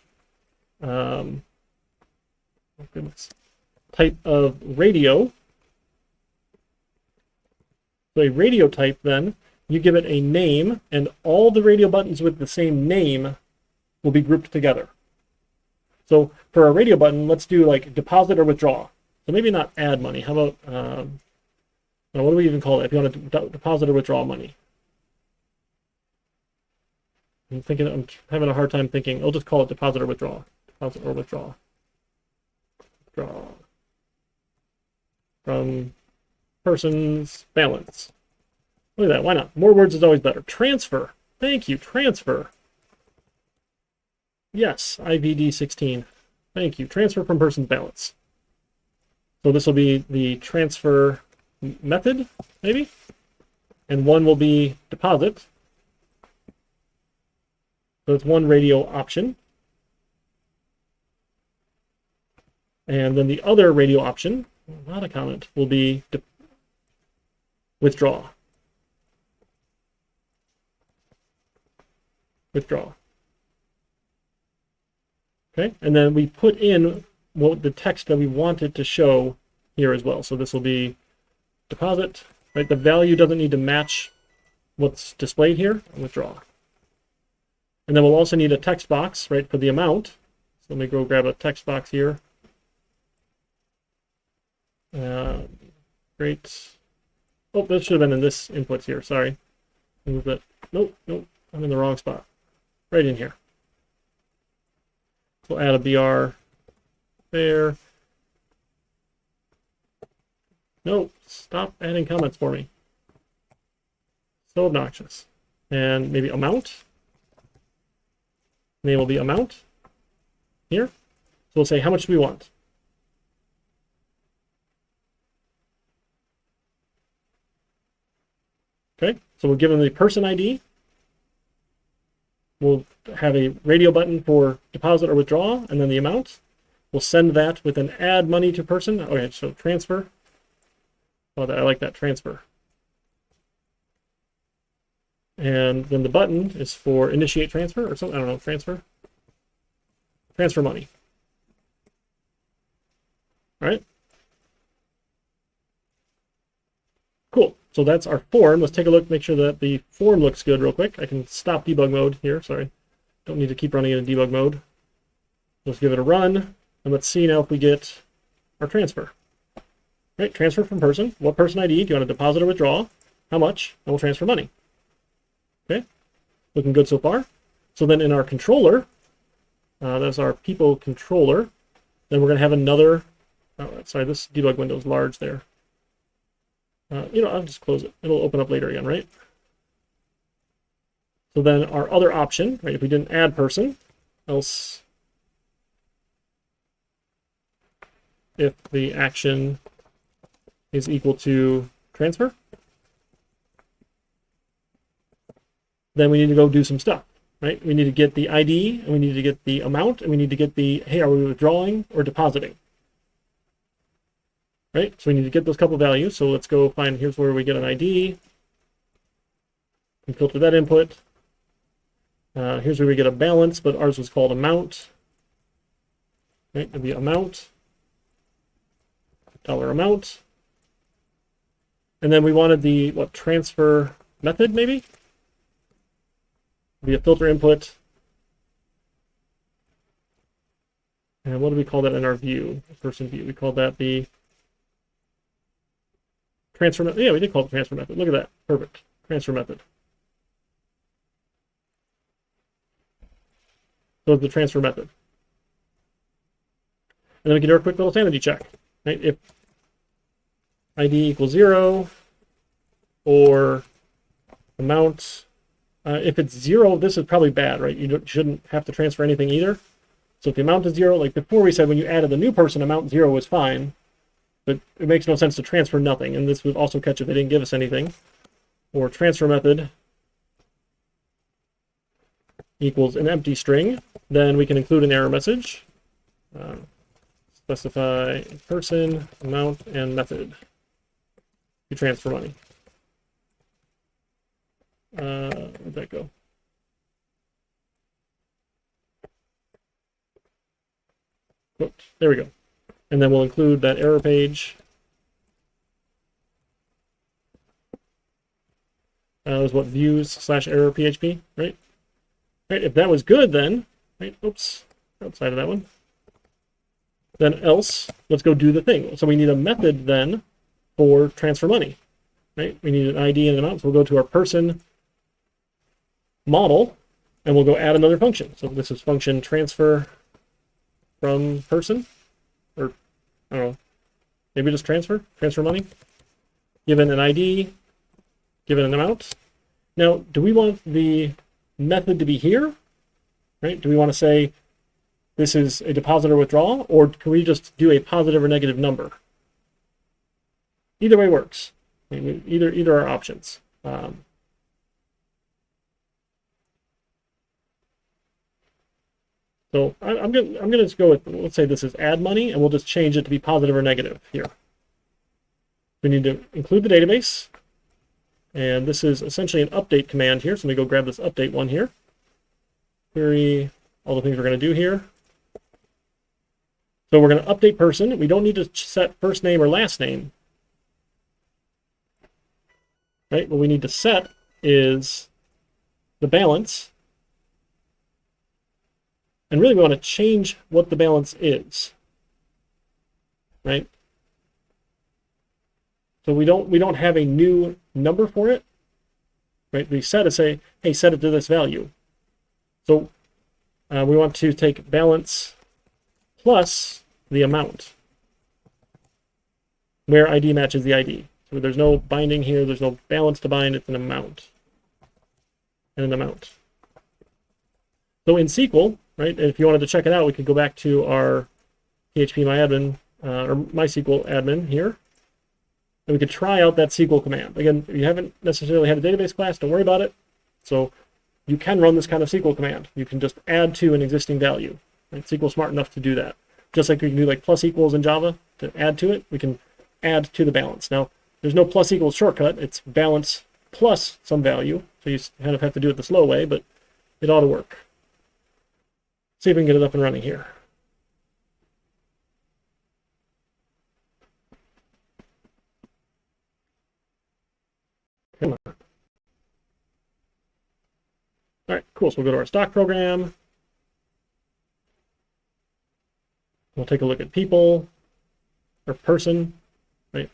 type of radio. So a radio type then, you give it a name, and all the radio buttons with the same name will be grouped together. So for a radio button, let's do like deposit or withdraw. So maybe not add money. How about, what do we even call it if you want to deposit or withdraw money? I'm having a hard time thinking. I'll just call it deposit or withdraw. Deposit or withdraw. Withdraw from person's balance. Look at that. Why not? More words is always better. Transfer. Thank you. Transfer. Yes, IVD 16. Thank you. Transfer from person's balance. So this will be the transfer method, maybe? And one will be deposit. So it's one radio option. And then the other radio option, not a comment, will be withdraw. Withdraw. Okay, and then we put in the text that we wanted to show here as well. So this will be deposit, right? The value doesn't need to match what's displayed here. Withdraw. And then we'll also need a text box, right, for the amount. So let me go grab a text box here. Great. Oh, that should have been in this inputs here. Sorry. Move that. Nope. I'm in the wrong spot. Right in here. We'll add a BR there. No, stop adding comments for me. So obnoxious. And maybe amount. Name will be amount here. So we'll say how much do we want? Okay, so we'll give them the person ID. We'll have a radio button for deposit or withdraw, and then the amount. We'll send that with an add money to person. Okay, so transfer. Oh, I like that, transfer. And then the button is for initiate transfer or something. I don't know, transfer. Transfer money. All right. Cool. So that's our form. Let's take a look, make sure that the form looks good real quick. I can stop debug mode here. Sorry. Don't need to keep running it in debug mode. Let's give it a run. And let's see now if we get our transfer. Right, transfer from person. What person ID? Do you want to deposit or withdraw? How much? And we'll transfer money. Okay. Looking good so far. So then in our controller, that's our people controller. Then we're going to have another, sorry, this debug window is large there. I'll just close it. It'll open up later again, right? So then our other option, right, if we didn't add person, else if the action is equal to transfer, then we need to go do some stuff, right? We need to get the ID, and we need to get the amount, and we need to get the, hey, are we withdrawing or depositing? right? So we need to get those couple values. So let's go find, here's where we get an ID. And filter that input. Here's where we get a balance, but ours was called amount. Right, it'd be amount, dollar amount. And then we wanted the, what, transfer method, maybe? Be a filter input. And what do we call that in our view, person view? We called that the transfer method. Yeah, we did call it the transfer method. Look at that. Perfect. Transfer method. So it's the transfer method. And then we can do a quick little sanity check. Right? If ID equals 0 or amount, if it's 0, this is probably bad, right? You shouldn't have to transfer anything either. So if the amount is 0, like before we said when you added the new person, amount 0 was fine, but it makes no sense to transfer nothing. And this would also catch if they didn't give us anything. Or transfer method equals an empty string, then we can include an error message. Specify person, amount, and method to transfer money. Where'd that go? Oops, there we go. And then we'll include that error page. That was what views/error PHP, right? Right, if that was good, then, right, oops, outside of that one. Then else, let's go do the thing. So we need a method then for transfer money, right? We need an ID and an amount. So we'll go to our person model, and we'll go add another function. So this is function transfer from person, or I don't know, maybe just transfer money, given an ID, given an amount. Now, do we want the method to be here, right? Do we want to say this is a deposit or withdrawal, or can we just do a positive or negative number? Either way works. I mean, either are options. So I'm gonna just go with, let's say this is add money, and we'll just change it to be positive or negative here. We need to include the database, and this is essentially an update command here. So let me go grab this update one here. Query all the things we're going to do here. So we're going to update person. We don't need to set first name or last name. Right? What we need to set is the balance. And really we want to change what the balance is. Right? So we don't have a new number for it. Right? We set it, say, hey, set it to this value. So we want to take balance plus the amount, where ID matches the ID. So there's no binding here, there's no balance to bind, it's an amount. And an amount. So in SQL, right, if you wanted to check it out, we could go back to our PHP myadmin, or MySQL admin here, and we could try out that SQL command. Again, if you haven't necessarily had a database class, don't worry about it. So you can run this kind of SQL command. You can just add to an existing value. Right? SQL's smart enough to do that. Just like we can do like plus equals in Java to add to it, we can add to the balance. Now, there's no plus equals shortcut. It's balance plus some value. So you kind of have to do it the slow way, but it ought to work. See if we can get it up and running here. Come on. All right, cool. So we'll go to our stock program. We'll take a look at people or person, right?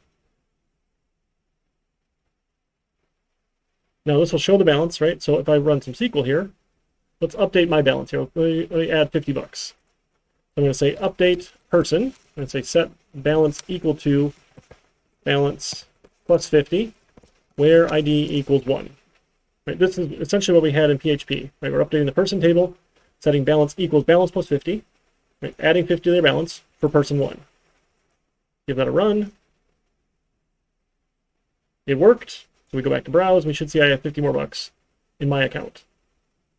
Now this will show the balance, right? So if I run some SQL here, let's update my balance here. Let me add $50. I'm going to say update person. I'm going to say set balance equal to balance plus 50, where ID equals 1. Right? This is essentially what we had in PHP. Right? We're updating the person table, setting balance equals balance plus 50. Right, adding 50 to their balance for person 1. Give that a run. It worked. So we go back to browse. We should see I have 50 more bucks in my account.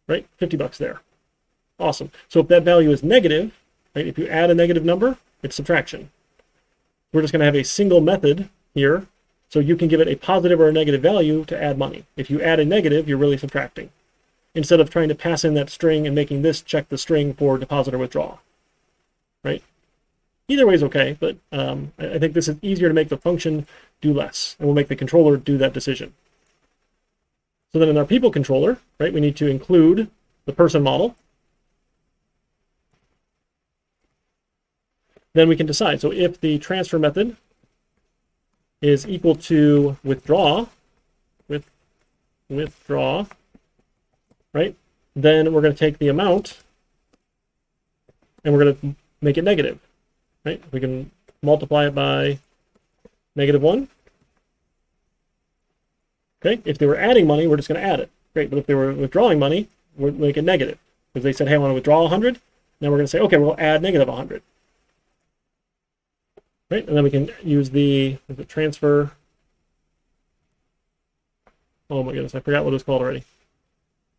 Right? 50 bucks there. Awesome. So if that value is negative, right, if you add a negative number, it's subtraction. we're just going to have a single method here. So you can give it a positive or a negative value to add money. If you add a negative, you're really subtracting, instead of trying to pass in that string and making this check the string for deposit or withdraw, right? Either way is okay, but I think this is easier to make the function do less, and we'll make the controller do that decision. So then in our people controller, right, we need to include the person model. Then we can decide. So if the transfer method is equal to withdraw, right, then we're going to take the amount and we're going to make it negative, right? We can multiply it by -1. Okay, if they were adding money, we're just going to add it. Great, but if they were withdrawing money, we'll make it negative. Because they said, hey, I want to withdraw 100. Now we're going to say, okay, we'll add -100. Right, and then we can use the transfer. Oh my goodness, I forgot what it was called already.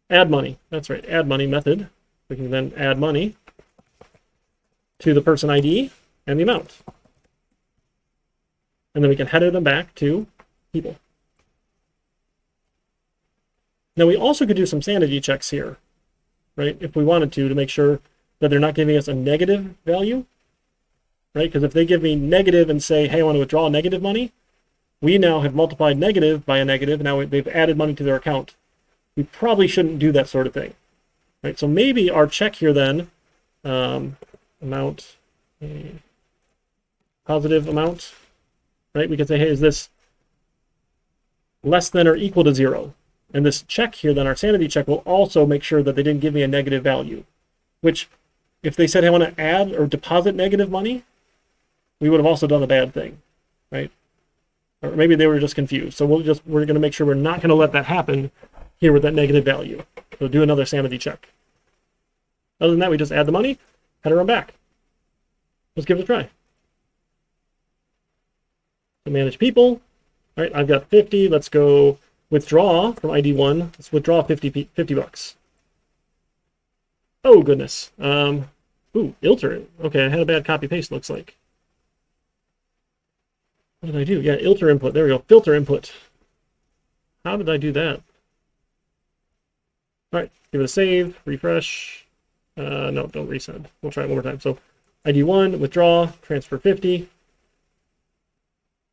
Add money. That's right, add money method. We can then add money to the person ID and the amount. And then we can header them back to people. Now we also could do some sanity checks here, right? If we wanted to make sure that they're not giving us a negative value, right? Because if they give me negative and say, hey, I want to withdraw negative money, we now have multiplied negative by a negative. Now they've added money to their account. We probably shouldn't do that sort of thing, right? So maybe our check here then, amount, positive amount, right? We could say, hey, is this less than or equal to 0? And this check here, then our sanity check, will also make sure that they didn't give me a negative value, which if they said, hey, I want to add or deposit negative money, we would have also done a bad thing, right? Or maybe they were just confused. So we're going to make sure we're not going to let that happen here with that negative value. So do another sanity check. Other than that, we just add the money, header them back. Let's give it a try. So manage people. All right, I've got 50. Let's go withdraw from ID 1. Let's withdraw 50 bucks. Oh, goodness. Ooh, ilter. Okay, I had a bad copy paste, looks like. What did I do? Yeah, ilter input. There we go. Filter input. How did I do that? All right, give it a save, refresh. No, don't resend. We'll try it one more time. So ID 1, withdraw, transfer 50.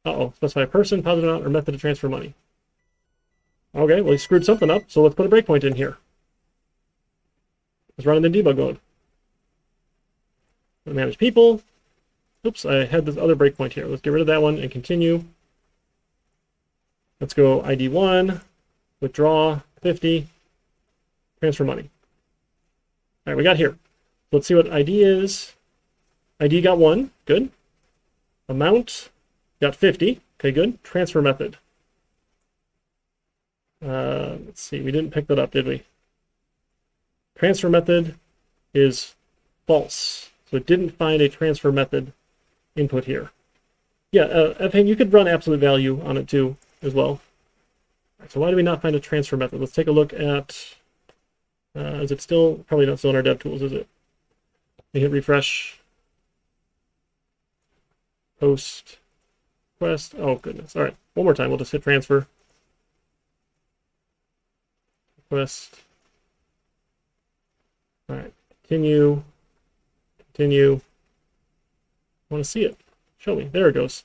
Uh-oh, specify a person, positive amount, or method to transfer money. Okay, well, he screwed something up, so let's put a breakpoint in here. Let's run it in debug mode. Manage people. Oops, I had this other breakpoint here. Let's get rid of that one and continue. Let's go ID 1, withdraw 50, transfer money. All right, we got here. Let's see what ID is. ID got 1, good. Amount got 50, okay, good. Transfer method. Let's see, we didn't pick that up, did we? Transfer method is false. So it didn't find a transfer method input here. Yeah, I think you could run absolute value on it too, as well. Right, so why do we not find a transfer method? Let's take a look at, is it still, probably not still in our DevTools, is it? We hit refresh. Post, request, oh goodness. All right, one more time, we'll just hit transfer. Request. All right, continue. Continue. I want to see it. Show me. There it goes.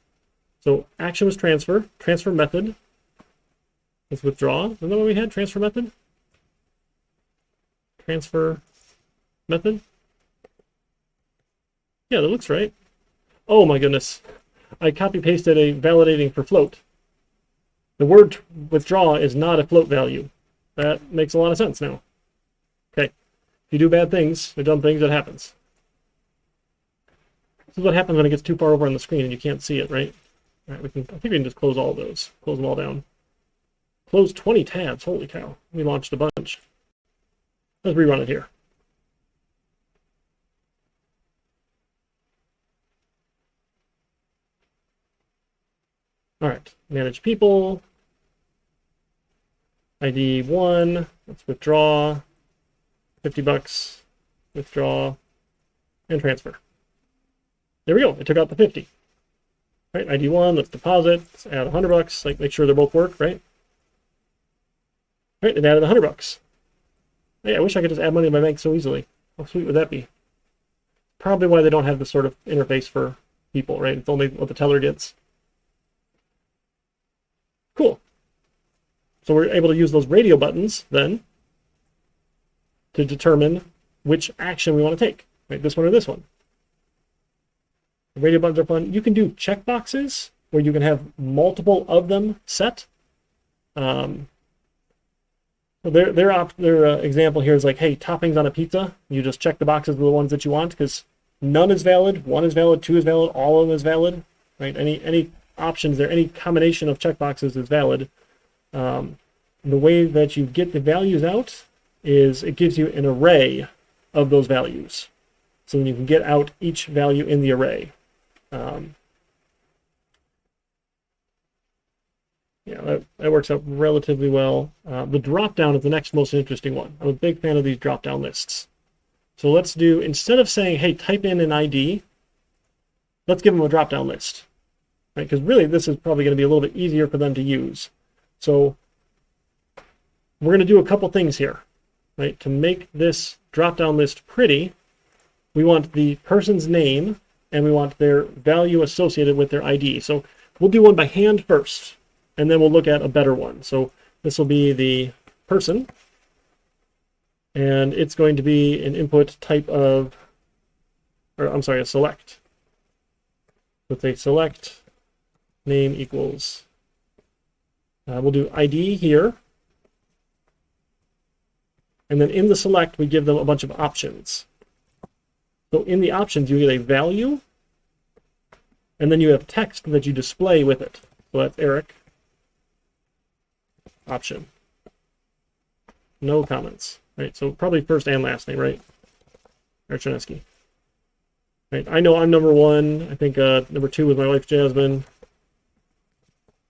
So action was transfer. Transfer method is withdraw. Isn't that what we had? Transfer method? Transfer method? Yeah, that looks right. Oh my goodness. I copy-pasted a validating for float. The word withdraw is not a float value. That makes a lot of sense now. Okay. If you do bad things, or dumb things, it happens. This is what happens when it gets too far over on the screen and you can't see it, right? All right, I think we can just close all of those. Close them all down. Close 20 tabs. Holy cow. We launched a bunch. Let's rerun it here. All right, manage people. ID 1, let's withdraw. 50 bucks, withdraw, and transfer. There we go, it took out the 50. All right? ID 1, let's deposit, let's add $100, like make sure they both work, right? Right, it added $100. Hey, I wish I could just add money to my bank so easily. How sweet would that be? Probably why they don't have this sort of interface for people, right? It's only what the teller gets. Cool. So we're able to use those radio buttons then to determine which action we want to take, right? This one or this one. The radio buttons are fun. You can do checkboxes where you can have multiple of them set. Their example here is like, hey, toppings on a pizza. You just check the boxes of the ones that you want because none is valid, 1 is valid, 2 is valid, all of them is valid, right? Any options there, any combination of checkboxes is valid. The way that you get the values out is it gives you an array of those values. So then you can get out each value in the array. Yeah, that works out relatively well. The drop-down is the next most interesting one. I'm a big fan of these drop-down lists. So let's do, instead of saying, hey, type in an ID, let's give them a drop-down list. Right? Because really, this is probably going to be a little bit easier for them to use. So we're going to do a couple things here. Right? To make this drop-down list pretty, we want the person's name, and we want their value associated with their ID. So we'll do one by hand first. And then we'll look at a better one. So this will be the person. And it's going to be an input type of, or I'm sorry, a select. With a select name equals. We'll do ID here. And then in the select, we give them a bunch of options. So in the options, you get a value. And then you have text that you display with it. So that's Eric. Option. No comments. Right, so probably first and last name, right? Archineski. Right, I know I'm number 1. I think number 2 was my wife Jasmine.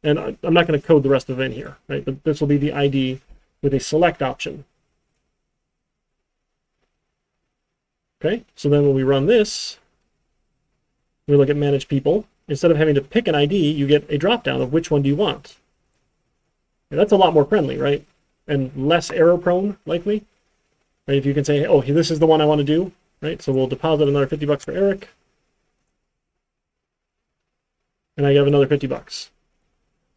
And I'm not going to code the rest of it in here, right? But this will be the ID with a select option. Okay, so then when we run this, we look at manage people. Instead of having to pick an ID, you get a drop-down of which one do you want. And that's a lot more friendly, right? And less error-prone, likely. Right? If you can say, oh, this is the one I want to do, right? So we'll deposit another $50 for Eric. And I have another $50.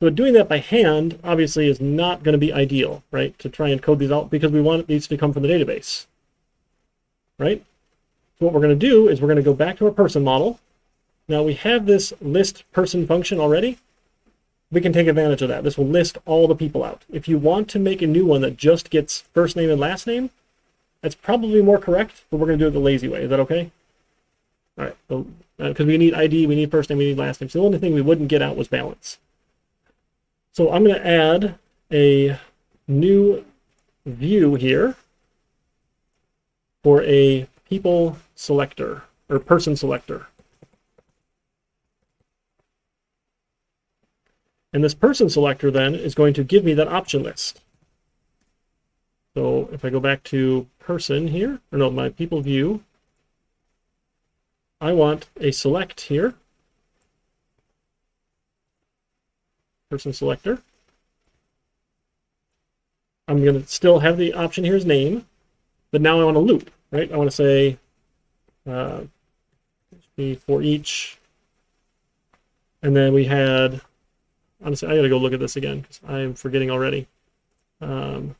So doing that by hand, obviously, is not going to be ideal, right? To try and code these out, because we want these to come from the database, right? So what we're going to do is we're going to go back to our person model. Now we have this list person function already. We can take advantage of that. This will list all the people out. If you want to make a new one that just gets first name and last name, that's probably more correct, but we're going to do it the lazy way. Is that okay? All right, because we need ID, we need first name, we need last name. So the only thing we wouldn't get out was balance. So I'm going to add a new view here for a people selector, or person selector. And this person selector then is going to give me that option list. So if I go back to person here, or no, my people view, I want a select here. Person selector. I'm going to still have the option here as name, but now I want to loop, right? I want to say for each, and then we had, honestly, I got to go look at this again because I am forgetting already. I'll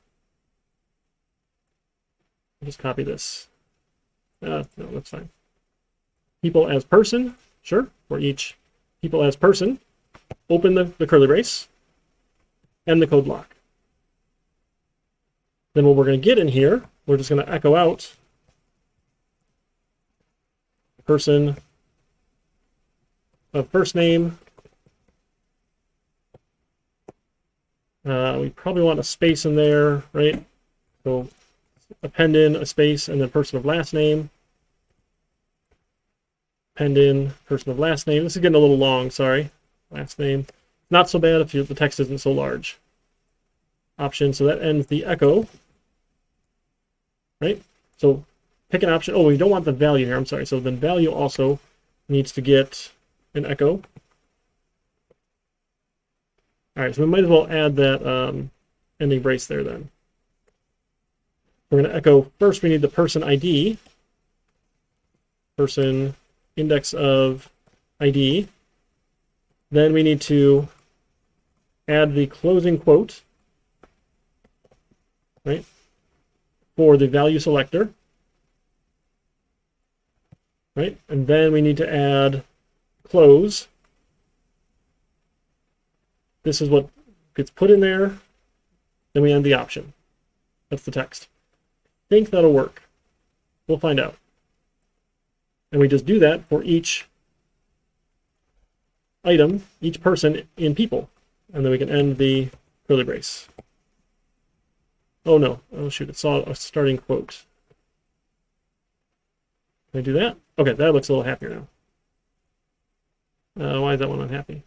just copy this. No, that's fine. People as person, sure. For each people as person, open the curly brace and the code block. Then what we're going to get in here, we're just going to echo out person of first name. We probably want a space in there, right? So append in a space and then person of last name. Append in person of last name. This is getting a little long, sorry. Last name. Not so bad if the text isn't so large. Option, so that ends the echo. Right? So pick an option. Oh, we don't want the value here, I'm sorry. So then value also needs to get an echo. All right, so we might as well add that ending brace there then. We're going to echo, first we need the person ID, person index of ID. Then we need to add the closing quote, right, for the value selector, right? And then we need to add close. This is what gets put in there. Then we end the option. That's the text. I think that'll work. We'll find out. And we just do that for each item, each person in people. And then we can end the curly brace. Oh no, oh shoot, it saw a starting quote. Can I do that? Okay, that looks a little happier now. Why is that one unhappy?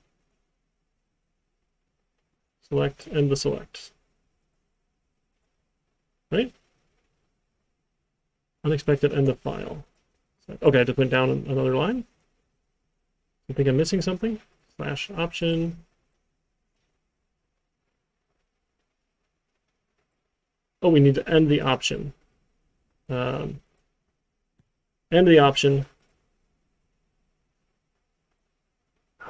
Select, end the select. Right? Unexpected end of file. Okay, I just went down another line. I think I'm missing something. Slash option. Oh, we need to end the option. End the option.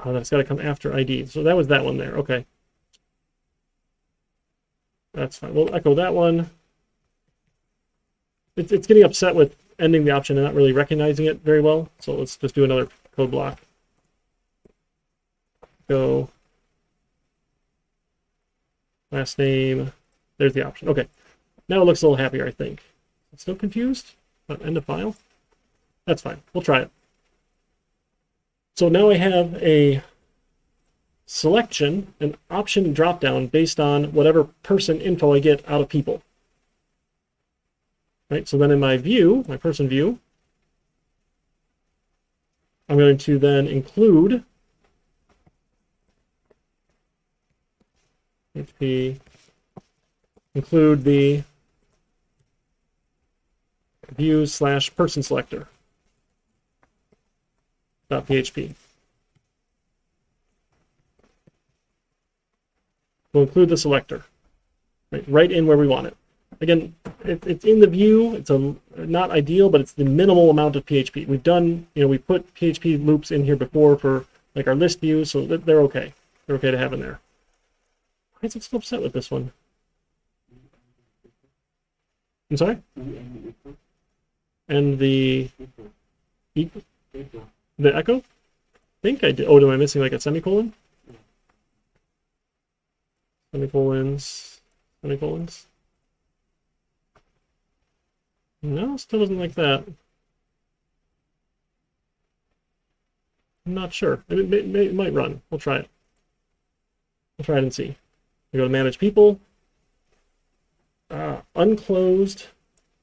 Oh, that's got to come after ID. So that was that one there. Okay. That's fine. We'll echo that one. It's getting upset with ending the option and not really recognizing it very well. So let's just do another code block. Go. Last name. There's the option. Okay. Now it looks a little happier, I think. Still confused about end of file? That's fine. We'll try it. So now I have a selection, an option dropdown based on whatever person info I get out of people. Right, so then in my view, my person view, I'm going to then include PHP, include the views / person selector .php. We'll include the selector right in where we want it. Again, it's in the view. It's not ideal, but it's the minimal amount of PHP. We've done, we put PHP loops in here before for like our list views, so they're okay. They're okay to have in there. Why is it still upset with this one? I'm sorry? And the echo? I think I did. Oh, am I missing like a semicolon? Semicolons. No, still doesn't like that. I'm not sure. It might run. We'll try it. We'll try it and see. We go to manage people. Unclosed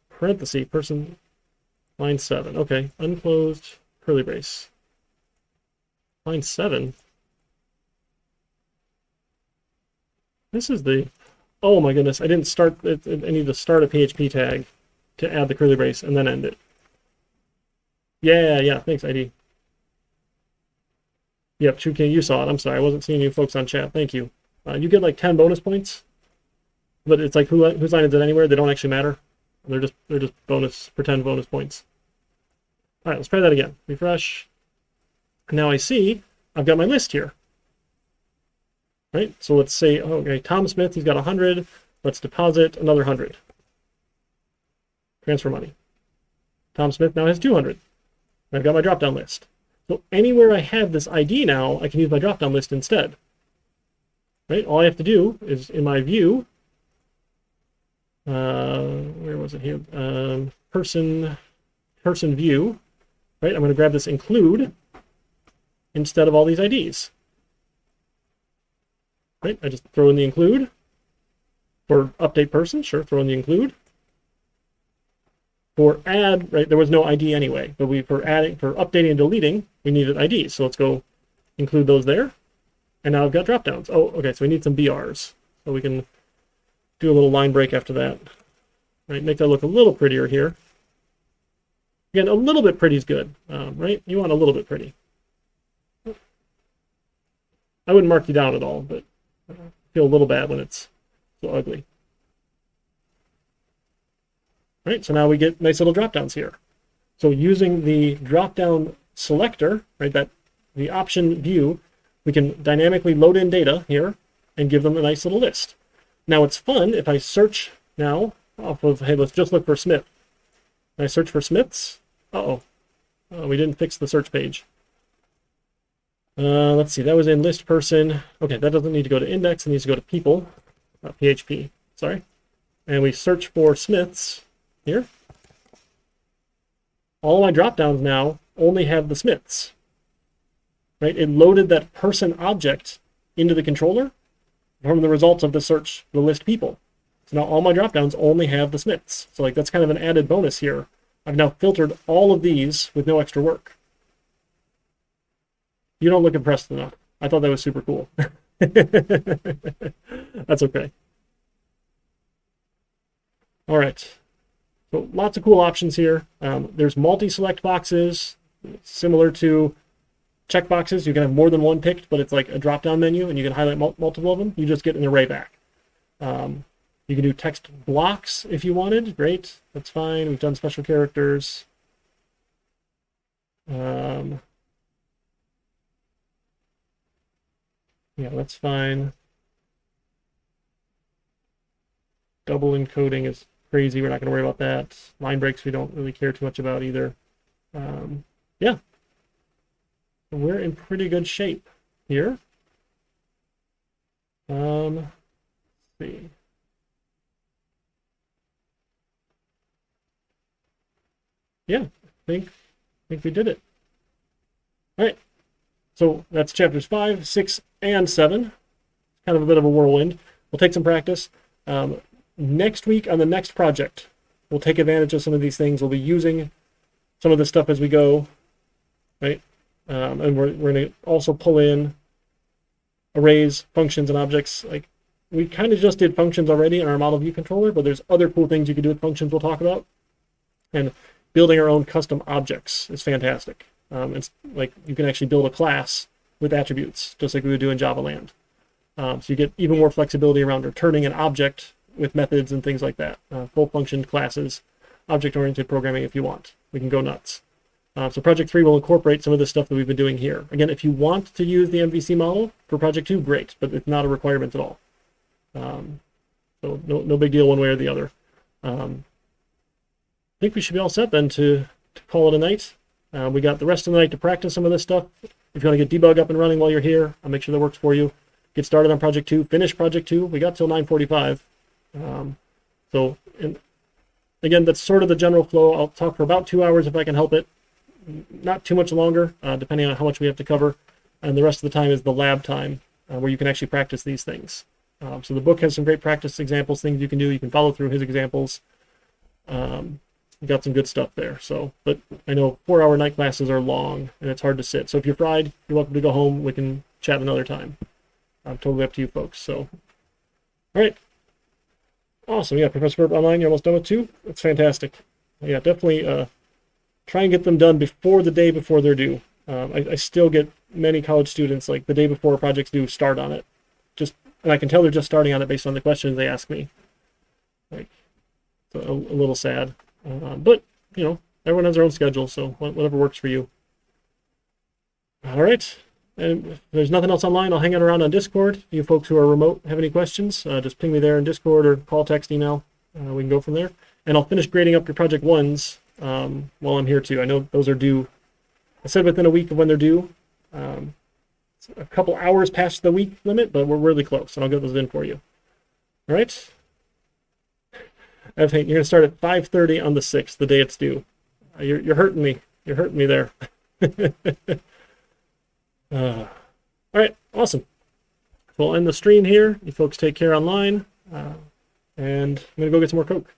parenthesis person line 7. Okay, unclosed curly brace. Line 7. This is the. Oh my goodness! I didn't start. I need to start a PHP tag to add the curly brace and then end it. Yeah. Thanks, ID. Yep, Chukin, you saw it. I'm sorry, I wasn't seeing you folks on chat. Thank you. You get like 10 bonus points, but it's like whose line is it anywhere? They don't actually matter. They're just pretend bonus points. All right, let's try that again. Refresh. Now I see I've got my list here. Right. So let's say, okay, Tom Smith, he's got 100. Let's deposit another 100. Transfer money. Tom Smith now has 200. I've got my drop-down list. So anywhere I have this ID now, I can use my drop-down list instead. Right? All I have to do is in my view, where was it here? Person view. Right? I'm going to grab this include instead of all these IDs. Right? I just throw in the include for update person. Sure, throw in the include. For add, right, there was no ID anyway, but for updating and deleting, we needed IDs. So let's go include those there. And now I've got dropdowns. Oh, okay, so we need some BRs. So we can do a little line break after that. Right, make that look a little prettier here. Again, a little bit pretty is good, right? You want a little bit pretty. I wouldn't mark you down at all, but feel a little bad when it's so ugly. All right, so now we get nice little drop downs here. So using the drop down selector, right, that the option view, we can dynamically load in data here and give them a nice little list. Now it's fun if I search now off of, hey, let's just look for Smith. And I search for Smiths. We didn't fix the search page. Let's see, that was in list person. Okay, that doesn't need to go to index, it needs to go to people, PHP, sorry. And we search for Smiths here. All my drop-downs now only have the Smiths, right? It loaded that person object into the controller from the results of the search, the list people. So now all my drop-downs only have the Smiths. So like that's kind of an added bonus here. I've now filtered all of these with no extra work. You don't look impressed enough. I thought that was super cool. That's okay. All right. So lots of cool options here. There's multi-select boxes, similar to checkboxes. You can have more than one picked, but it's like a drop-down menu, and you can highlight multiple of them. You just get an array back. You can do text blocks if you wanted. Great, that's fine. We've done special characters. Yeah, that's fine. Double encoding is crazy. We're not going to worry about that. Line breaks we don't really care too much about either. Yeah, we're in pretty good shape here. Let's see. Yeah, I think we did it. All right. So that's chapters 5, 6, and 7. Kind of a bit of a whirlwind. We'll take some practice. Next week on the next project, we'll take advantage of some of these things. We'll be using some of this stuff as we go, right? And we're going to also pull in arrays, functions, and objects. Like we kind of just did functions already in our model view controller, but there's other cool things you can do with functions we'll talk about. And building our own custom objects is fantastic. It's like you can actually build a class with attributes, just like we would do in Java land. So you get even more flexibility around returning an object with methods and things like that. Full function classes, object-oriented programming if you want. We can go nuts. So Project 3 will incorporate some of the stuff that we've been doing here. Again, if you want to use the MVC model for Project 2, great, but it's not a requirement at all. So no big deal one way or the other. I think we should be all set then to call it a night. We got the rest of the night to practice some of this stuff. If you want to get debug up and running while you're here, I'll make sure that works for you. Get started on Project 2, finish Project 2. We got till 9:45. And again, that's sort of the general flow. I'll talk for about 2 hours if I can help it. Not too much longer, depending on how much we have to cover. And the rest of the time is the lab time, where you can actually practice these things. So the book has some great practice examples, things you can do. You can follow through his examples. We got some good stuff there. So, but I know 4-hour night classes are long and it's hard to sit. So if you're fried, you're welcome to go home. We can chat another time. Totally up to you folks. So, all right. Awesome. Yeah, Professor Burp Online, you're almost done with 2. That's fantastic. Yeah, definitely try and get them done before the day before they're due. I still get many college students, like the day before projects due, start on it. And I can tell they're just starting on it based on the questions they ask me. Like, it's a little sad. But, you know, everyone has their own schedule, so whatever works for you. All right. And if there's nothing else online, I'll hang out around on Discord. If you folks who are remote have any questions, just ping me there in Discord or call, text, email. We can go from there. And I'll finish grading up your Project 1s while I'm here too. I know those are due. I said within a week of when they're due. It's a couple hours past the week limit, but we're really close, and I'll get those in for you. All right? I think you're going to start at 5:30 on the 6th, the day it's due. You're hurting me. You're hurting me there. All right, awesome. We'll end the stream here. You folks take care online, and I'm going to go get some more Coke.